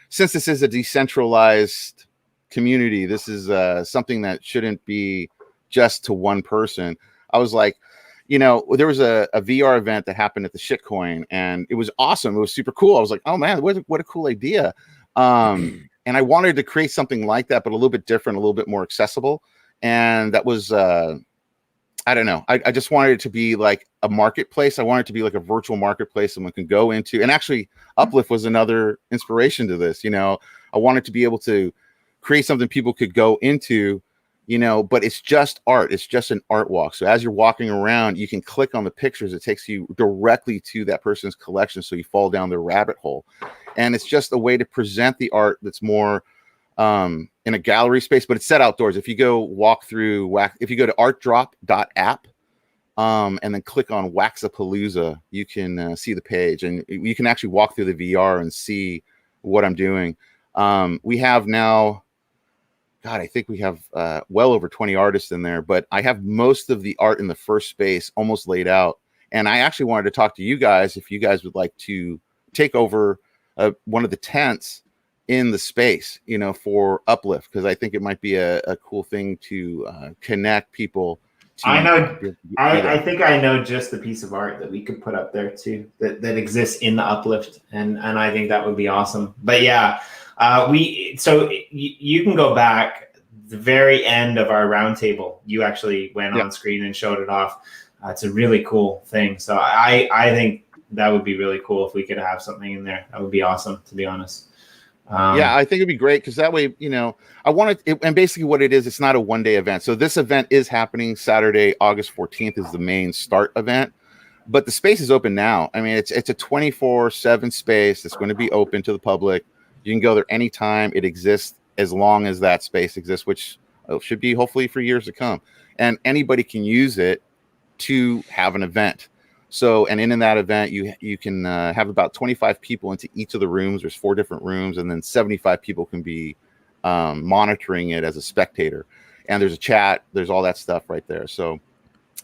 Speaker 2: since this is a decentralized community, this is something that shouldn't be just to one person. I was like, there was a VR event that happened at the Shitcoin, and it was awesome. It was super cool. I was like, oh man, what a cool idea. And I wanted to create something like that, but a little bit different, a little bit more accessible. And that was, I don't know. I just wanted it to be like a marketplace. I wanted it to be like a virtual marketplace someone can go into. And actually, Uplift was another inspiration to this. I wanted to be able to create something people could go into, but it's just art. It's just an art walk. So as you're walking around, you can click on the pictures. It takes you directly to that person's collection. So you fall down their rabbit hole. And it's just a way to present the art that's more in a gallery space, but it's set outdoors. If you go walk through if you go to artdrop.app and then click on Waxapalooza, you can see the page, and you can actually walk through the VR and see what I'm doing. We have now, I think we have well over 20 artists in there, but I have most of the art in the first space almost laid out. And I actually wanted to talk to you guys if you guys would like to take over one of the tents in the space, for Uplift, because I think it might be a cool thing to connect people.
Speaker 1: I think I know just the piece of art that we could put up there too, that exists in the Uplift, and I think that would be awesome. But yeah, You can go back the very end of our roundtable. You actually went on screen and showed it off. It's a really cool thing. So I think that would be really cool if we could have something in there. That would be awesome, to be honest.
Speaker 2: Yeah, I think it'd be great because that way, I want it, and basically what it is, it's not a one-day event. So this event is happening Saturday, August 14th is the main start event, but the space is open now. I mean, it's a 24/7 space that's going to be open to the public. You can go there anytime. It exists as long as that space exists, which should be hopefully for years to come. And anybody can use it to have an event. So, and in that event, you can have about 25 people into each of the rooms. There's 4 different rooms, and then 75 people can be monitoring it as a spectator. And there's a chat. There's all that stuff right there. So,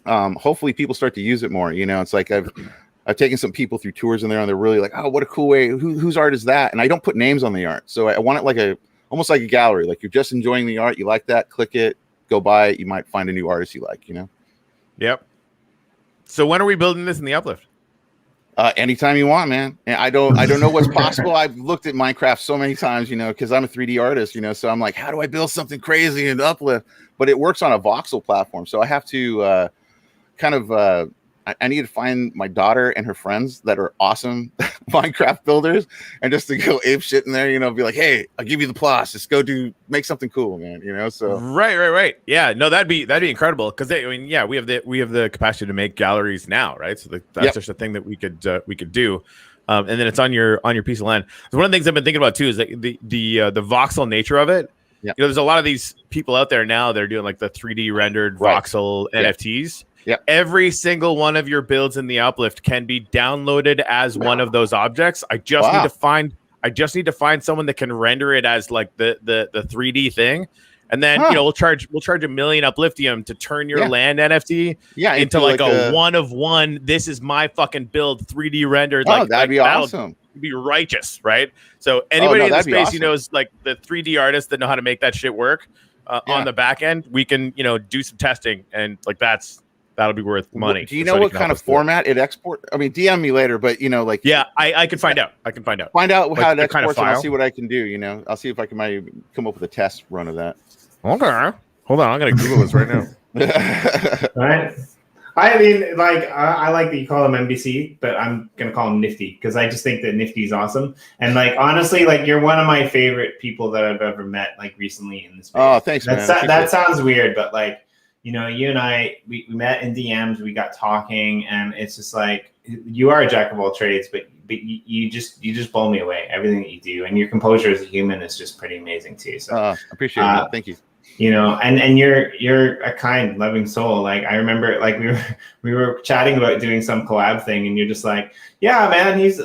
Speaker 2: hopefully, people start to use it more. It's like I've taken some people through tours in there, and they're really like, "Oh, what a cool way! Whose art is that?" And I don't put names on the art, so I want it like almost like a gallery. Like you're just enjoying the art. You like that? Click it. Go buy it. You might find a new artist you like.
Speaker 3: Yep. So when are we building this in the Uplift?
Speaker 2: Anytime you want, man. And I don't know what's possible. I've looked at Minecraft so many times, because I'm a 3D artist, so I'm like, how do I build something crazy in Uplift? But it works on a voxel platform. So I have to I need to find my daughter and her friends that are awesome Minecraft builders, and just to go ape shit in there, be like, hey, I'll give you the plus. Just go make something cool, man. So
Speaker 3: right. Yeah, no, that'd be incredible because we have the capacity to make galleries now, right? So that's just a thing that we could do, and then it's on your piece of land. So one of the things I've been thinking about too is that the voxel nature of it. Yeah. There's a lot of these people out there now. They're doing like the 3D rendered voxel NFTs.
Speaker 2: Yep.
Speaker 3: Every single one of your builds in the Uplift can be downloaded as one of those objects. I just need to find someone that can render it as like the 3D thing. And then we'll charge $1 million Upliftium to turn your land NFT into like a one of one. This is my fucking build 3D rendered.
Speaker 2: That'd be awesome.
Speaker 3: Be righteous, right? So anybody in the space who knows like the 3D artists that know how to make that shit work on the back end, we can do some testing, and like that'll be worth money.
Speaker 2: Do you know what kind of format it export? I mean, DM me later, but
Speaker 3: I can find out.
Speaker 2: Find out
Speaker 3: like
Speaker 2: how it exports,
Speaker 3: kind of
Speaker 2: and I'll see what I can do. I'll see if I can come up with a test run of that.
Speaker 3: Okay, hold on, I'm gonna Google this right now.
Speaker 1: All right. I mean, like I like that you call him MBC, but I'm gonna call him Nifty because I just think that Nifty is awesome. And like honestly, like you're one of my favorite people that I've ever met, like recently in this space.
Speaker 2: Oh, thanks, man.
Speaker 1: That sounds weird, but like. You and I, we met in DMs, we got talking, and it's just like, you are a jack of all trades, but you just blow me away. Everything that you do, and your composure as a human is just pretty amazing too. So
Speaker 2: I appreciate it. Thank you.
Speaker 1: And you're a kind, loving soul. Like I remember, like we were chatting about doing some collab thing, and you're just like, yeah, man, he's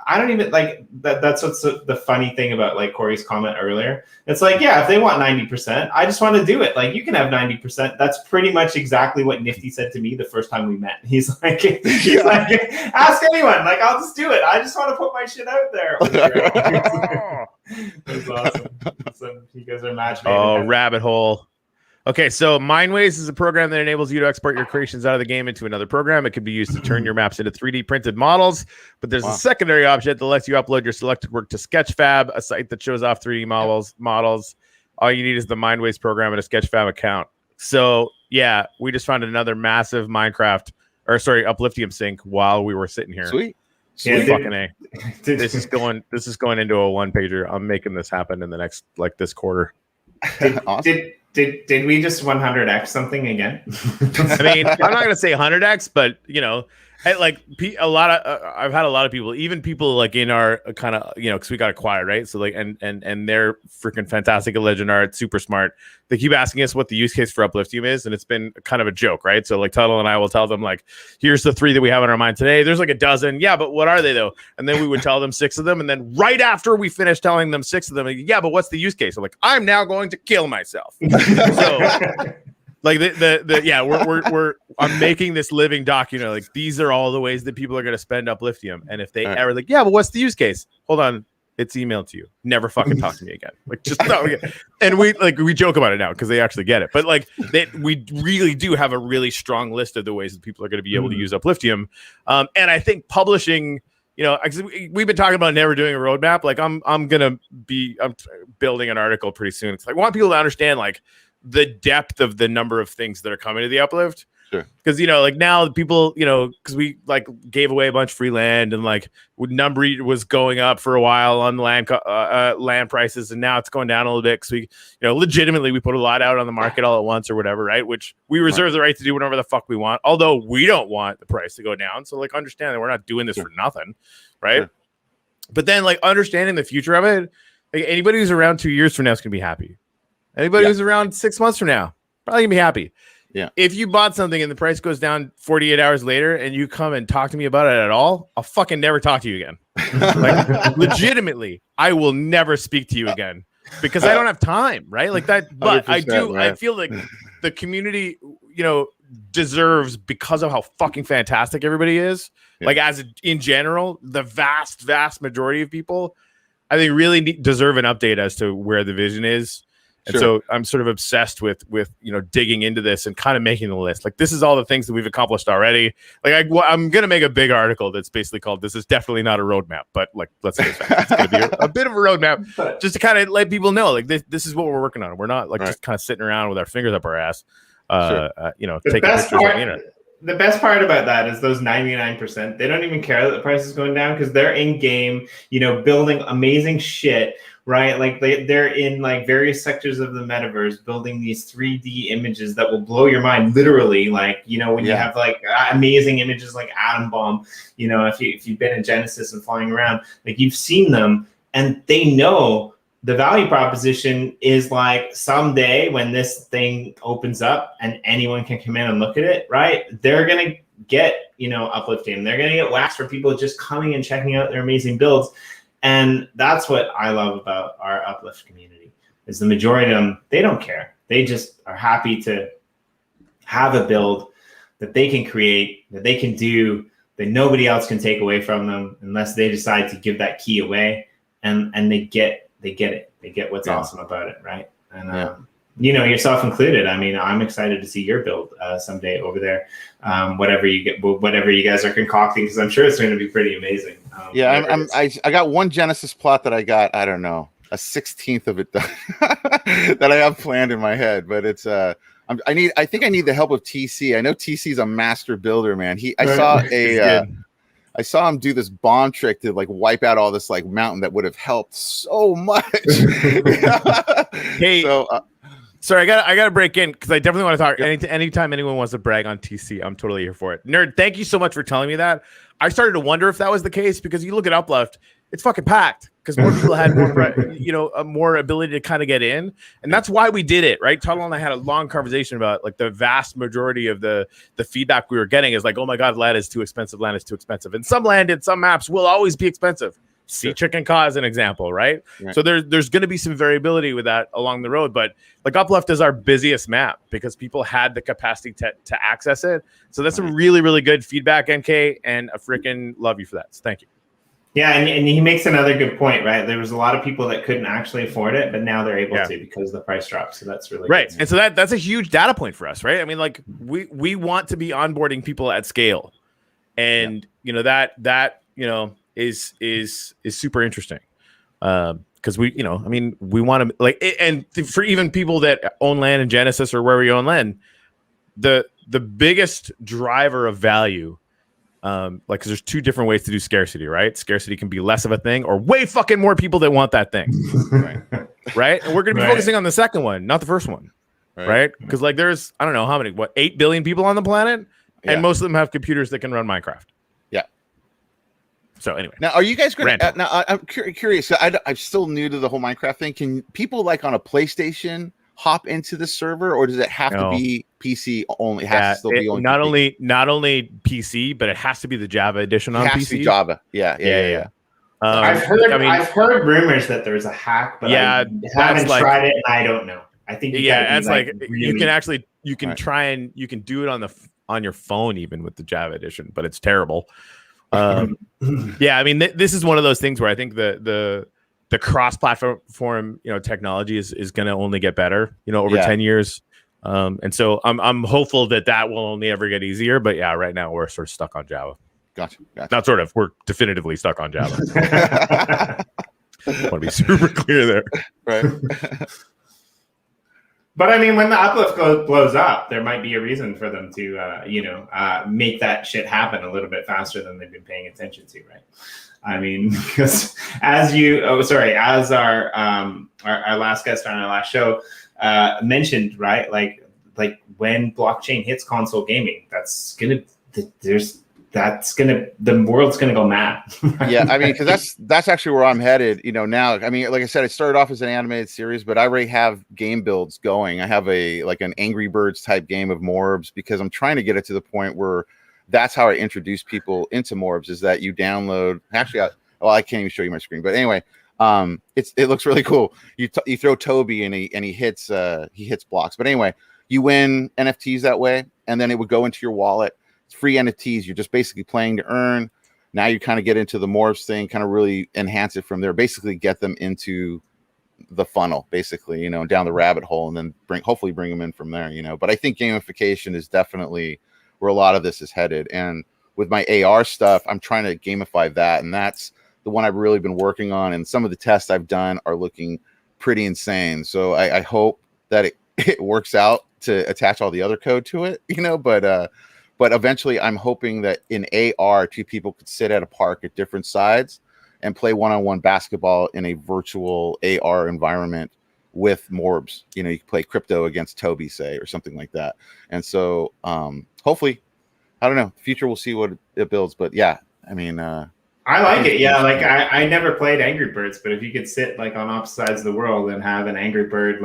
Speaker 1: I don't even like that. That's what's the funny thing about like Corey's comment earlier. It's like, yeah, if they want 90%, I just want to do it. Like you can have 90%. That's pretty much exactly what Nifty said to me the first time we met. He's like, ask anyone. Like I'll just do it. I just want to put my shit out there. That's awesome. So you guys are matchmaking.
Speaker 3: Oh, rabbit hole. Okay, so Mindways is a program that enables you to export your creations out of the game into another program. It can be used to turn your maps into 3D printed models, but there's a secondary option that lets you upload your selected work to Sketchfab, a site that shows off 3D models. All you need is the Mindways program and a Sketchfab account. So, yeah, we just found another massive Upliftium sync while we were sitting here.
Speaker 2: Sweet.
Speaker 3: Yeah, fucking A. This is going into a one-pager. I'm making this happen in the next, like, this quarter.
Speaker 1: Awesome. Did we just 100x something again?
Speaker 3: I mean, I'm not gonna say 100x, but I've had a lot of people, even people like in our kind of, because we got acquired, right? So like, and they're freaking fantastic at Legend Art, super smart. They keep asking us what the use case for Upliftium is, and it's been kind of a joke, right? So like Tuttle and I will tell them like, here's the 3 that we have in our mind today. There's like a dozen, yeah, but what are they though? And then we would tell them 6 of them, and then right after we finished telling them 6 of them, like, yeah, but what's the use case? I'm like, I'm now going to kill myself. So. Like I'm making this living document. Like these are all the ways that people are going to spend Upliftium. And if they ever like, yeah, but what's the use case? Hold on, it's emailed to you. Never fucking talk to me again. Like just no. And we joke about it now because they actually get it. But like we really do have a really strong list of the ways that people are going to be able to use Upliftium. And I think publishing, we've been talking about never doing a roadmap. Like I'm building an article pretty soon. It's like I want people to understand like the depth of the number of things that are coming to the uplift.
Speaker 2: Sure.
Speaker 3: Because like now people, because we like gave away a bunch of free land and like number was going up for a while on land prices, and now it's going down a little bit because we, legitimately we put a lot out on the market all at once or whatever, right? Which we reserve the right to do whatever the fuck we want, although we don't want the price to go down. So like understand that we're not doing this for nothing, right? Sure. But then like understanding the future of it, like anybody who's around 2 years from now is gonna be happy. Anybody who's around 6 months from now probably gonna be happy.
Speaker 2: Yeah.
Speaker 3: If you bought something and the price goes down 48 hours later and you come and talk to me about it at all, I'll fucking never talk to you again. Like legitimately, I will never speak to you again because I don't have time, right? Like that. But I do. Right. I feel like the community, deserves, because of how fucking fantastic everybody is. Yeah. Like in general, the vast majority of people, I think really deserve an update as to where the vision is. And so I'm sort of obsessed with digging into this and kind of making the list. Like this is all the things that we've accomplished already. Like I'm going to make a big article that's basically called "This is definitely not a roadmap," but like let's say it's going to be a bit of a roadmap, just to kind of let people know like this is what we're working on. We're not like just kind of sitting around with our fingers up our ass, taking pictures on the internet.
Speaker 1: The best part about that is those 99%, they don't even care that the price is going down because they're in game, building amazing shit, right? Like they're in like various sectors of the metaverse building these 3D images that will blow your mind literally. Like, when you have like amazing images like Atom Bomb, if you've been in Genesis and flying around, like you've seen them and they know the value proposition is like someday when this thing opens up and anyone can come in and look at it, right? They're going to get, uplifting. They're going to get waxed for people just coming and checking out their amazing builds. And that's what I love about our uplift community is the majority of them, they don't care. They just are happy to have a build that they can create, that they can do, that nobody else can take away from them unless they decide to give that key away. And they get it. They get what's awesome about it, right? And yourself included. I mean, I'm excited to see your build someday over there. Whatever you guys are concocting, because I'm sure it's going to be pretty amazing.
Speaker 2: I got one Genesis plot that I got. I don't know, a 16th of it done that I have planned in my head, but it's I think I need the help of TC. I know TC's a master builder, man. I saw him do this bomb trick to like wipe out all this like mountain that would have helped so much.
Speaker 3: Hey, sorry, I gotta break in because I definitely want to talk. Anytime anyone wants to brag on TC, I'm totally here for it. Nerd, thank you so much for telling me that. I started to wonder if that was the case because you look at Uplift, it's fucking packed because more people had more ability to kind of get in, and that's why we did it, right? Cottrell and I had a long conversation about like the vast majority of the feedback we were getting is like, oh my god, land is too expensive, and some land in some maps will always be expensive. See Chicken Caw as an example, right? So there's going to be some variability with that along the road, but like Uplift is our busiest map because people had the capacity to access it. So that's some really, really good feedback, NK, and I freaking love you for that. So thank you.
Speaker 1: Yeah, and he makes another good point, right? There was a lot of people that couldn't actually afford it, but now they're able to because the price dropped. So that's really
Speaker 3: right.
Speaker 1: Good.
Speaker 3: And so that's a huge data point for us, right? I mean, like we want to be onboarding people at scale, and that is super interesting because we want to like and for even people that own land in Genesis or where we own land, the biggest driver of value. Because there's two different ways to do scarcity, right? Scarcity can be less of a thing or way fucking more people that want that thing, right? And we're going to be focusing on the second one, not the first one, right? Because like there's, I don't know how many, 8 billion people on the planet, and most of them have computers that can run Minecraft.
Speaker 2: Yeah.
Speaker 3: So anyway.
Speaker 2: Now, are you guys going to, now I'm curious, I'm still new to the whole Minecraft thing. Can people like on a PlayStation hop into the server, or does it have to be PC only? It has to still be only
Speaker 3: not
Speaker 2: PC.
Speaker 3: not only PC, but it has to be the Java edition on PC.
Speaker 2: Java. Yeah.
Speaker 1: I've heard rumors that there's a hack, but I haven't tried it, and I don't know. I think
Speaker 3: that's really... you can try and you can do it on your phone even with the Java edition, but it's terrible. I mean this is one of those things where I think the cross-platform, technology is going to only get better, over 10 years. And so I'm hopeful that will only ever get easier. But yeah, right now we're sort of stuck on Java.
Speaker 2: Gotcha.
Speaker 3: Not sort of. We're definitively stuck on Java. I want to be super clear there.
Speaker 2: Right.
Speaker 1: But I mean, when the uplift blows up, there might be a reason for them to, make that shit happen a little bit faster than they've been paying attention to, right? I mean, because as our last guest on our last show mentioned, right? Like when blockchain hits console gaming, the world's gonna go mad.
Speaker 2: Yeah, I mean, because that's actually where I'm headed. Now, I mean, like I said, it started off as an animated series, but I already have game builds going. I have an Angry Birds type game of M.O.R.B.S because I'm trying to get it to the point where that's how I introduce people into M.O.R.B.S is that you download. Actually, I can't even show you my screen, but anyway, it looks really cool. You throw Toby and he hits blocks. But anyway, you win NFTs that way, and then it would go into your wallet. It's free NFTs. You're just basically playing to earn. Now you kind of get into the M.O.R.B.S thing, kind of really enhance it from there. Basically, get them into the funnel, basically, down the rabbit hole, and then hopefully bring them in from there. But I think gamification is definitely where a lot of this is headed. And with my AR stuff, I'm trying to gamify that, and that's the one I've really been working on. And some of the tests I've done are looking pretty insane. So I hope that it works out to attach all the other code to it, but eventually I'm hoping that in AR, two people could sit at a park at different sides and play one-on-one basketball in a virtual AR environment with M.O.R.B.S. You can play crypto against Toby, say, or something like that. And so hopefully, I don't know, the future we'll see what it builds. But yeah, I mean,
Speaker 1: I like it. Yeah, like I never played Angry Birds, but if you could sit like on opposite sides of the world and have an Angry Bird,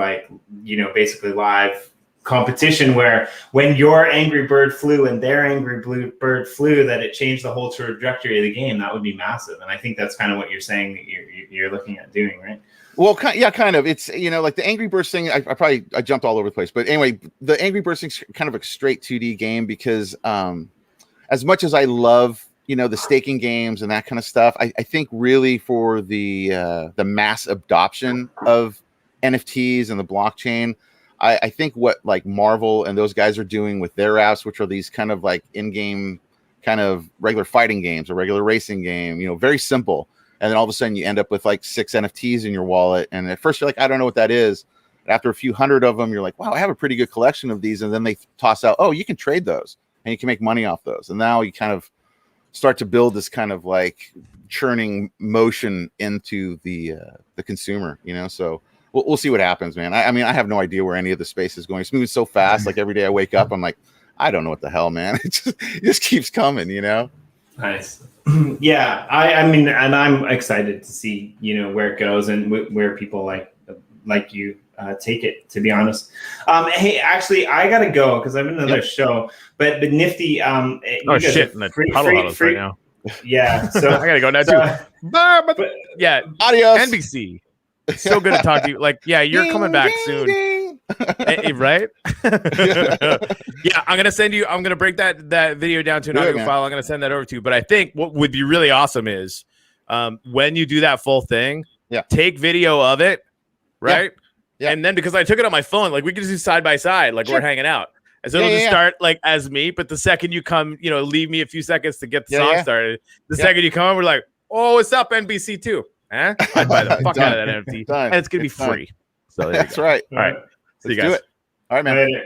Speaker 1: basically live competition where when your Angry Bird flew and their Angry Bird flew, that it changed the whole trajectory of the game, that would be massive. And I think that's kind of what you're saying that you're looking at doing, right?
Speaker 2: Well, yeah, kind of. It's, like the Angry Birds thing, I jumped all over the place. But anyway, the Angry Birds thing's kind of a straight 2D game because as much as I love, the staking games and that kind of stuff, I think really for the mass adoption of NFTs and the blockchain, I think what like Marvel and those guys are doing with their apps, which are these kind of like in-game kind of regular fighting games or regular racing game, very simple. And then all of a sudden you end up with like 6 NFTs in your wallet. And at first you're like, I don't know what that is. After a few hundred of them, you're like, wow, I have a pretty good collection of these. And then they toss out, oh, you can trade those and you can make money off those. And now you kind of start to build this kind of like churning motion into the consumer, So we'll see what happens, man. I mean, I have no idea where any of the space is going. It's moving so fast. Like every day I wake up, I'm like, I don't know what the hell, man. It just keeps coming,
Speaker 1: Nice. Yeah. I mean, and I'm excited to see, where it goes and where people like you take it, to be honest. Hey, actually, I got to go because I'm in another show, but Nifty.
Speaker 3: Oh, shit. Free right now.
Speaker 1: Yeah. So
Speaker 3: I got to go now, too. But yeah.
Speaker 2: Adios.
Speaker 3: NBC. It's so good to talk to you. Like, yeah, you're coming back soon. Right? Yeah, I'm gonna break that video down to an audio file. I'm gonna send that over to you. But I think what would be really awesome is when you do that full thing, take video of it, right? Yeah. And then because I took it on my phone, like we can just do side by side, like we're hanging out. And so it'll just start like as me, but the second you come, leave me a few seconds to get the song started. The second you come, we're like, oh, what's up, NBC too? I'd buy the fuck out of that NFT. And it's gonna be free. So
Speaker 2: that's right.
Speaker 3: All right. See you guys.
Speaker 2: Do it. All right, man.
Speaker 1: Later.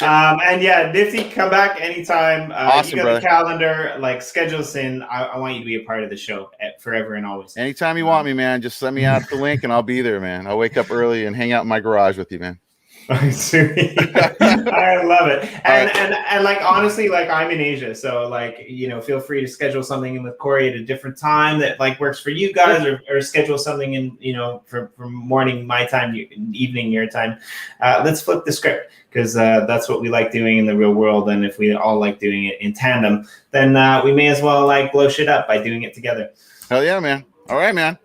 Speaker 1: And yeah, Nifty, come back anytime.
Speaker 2: Awesome,
Speaker 1: you got
Speaker 2: brother.
Speaker 1: The calendar, like schedule us in. I want you to be a part of the show forever and always.
Speaker 2: Anytime you want me, man, just send me out the link and I'll be there, man. I'll wake up early and hang out in my garage with you, man.
Speaker 1: I love it. And like honestly, like I'm in Asia, so like feel free to schedule something in with Corey at a different time that like works for you guys, or schedule something in for morning my time, evening your time. Let's flip the script because that's what we like doing in the real world, and if we all like doing it in tandem, then we may as well like blow shit up by doing it together.
Speaker 2: Hell yeah, man. All right, man.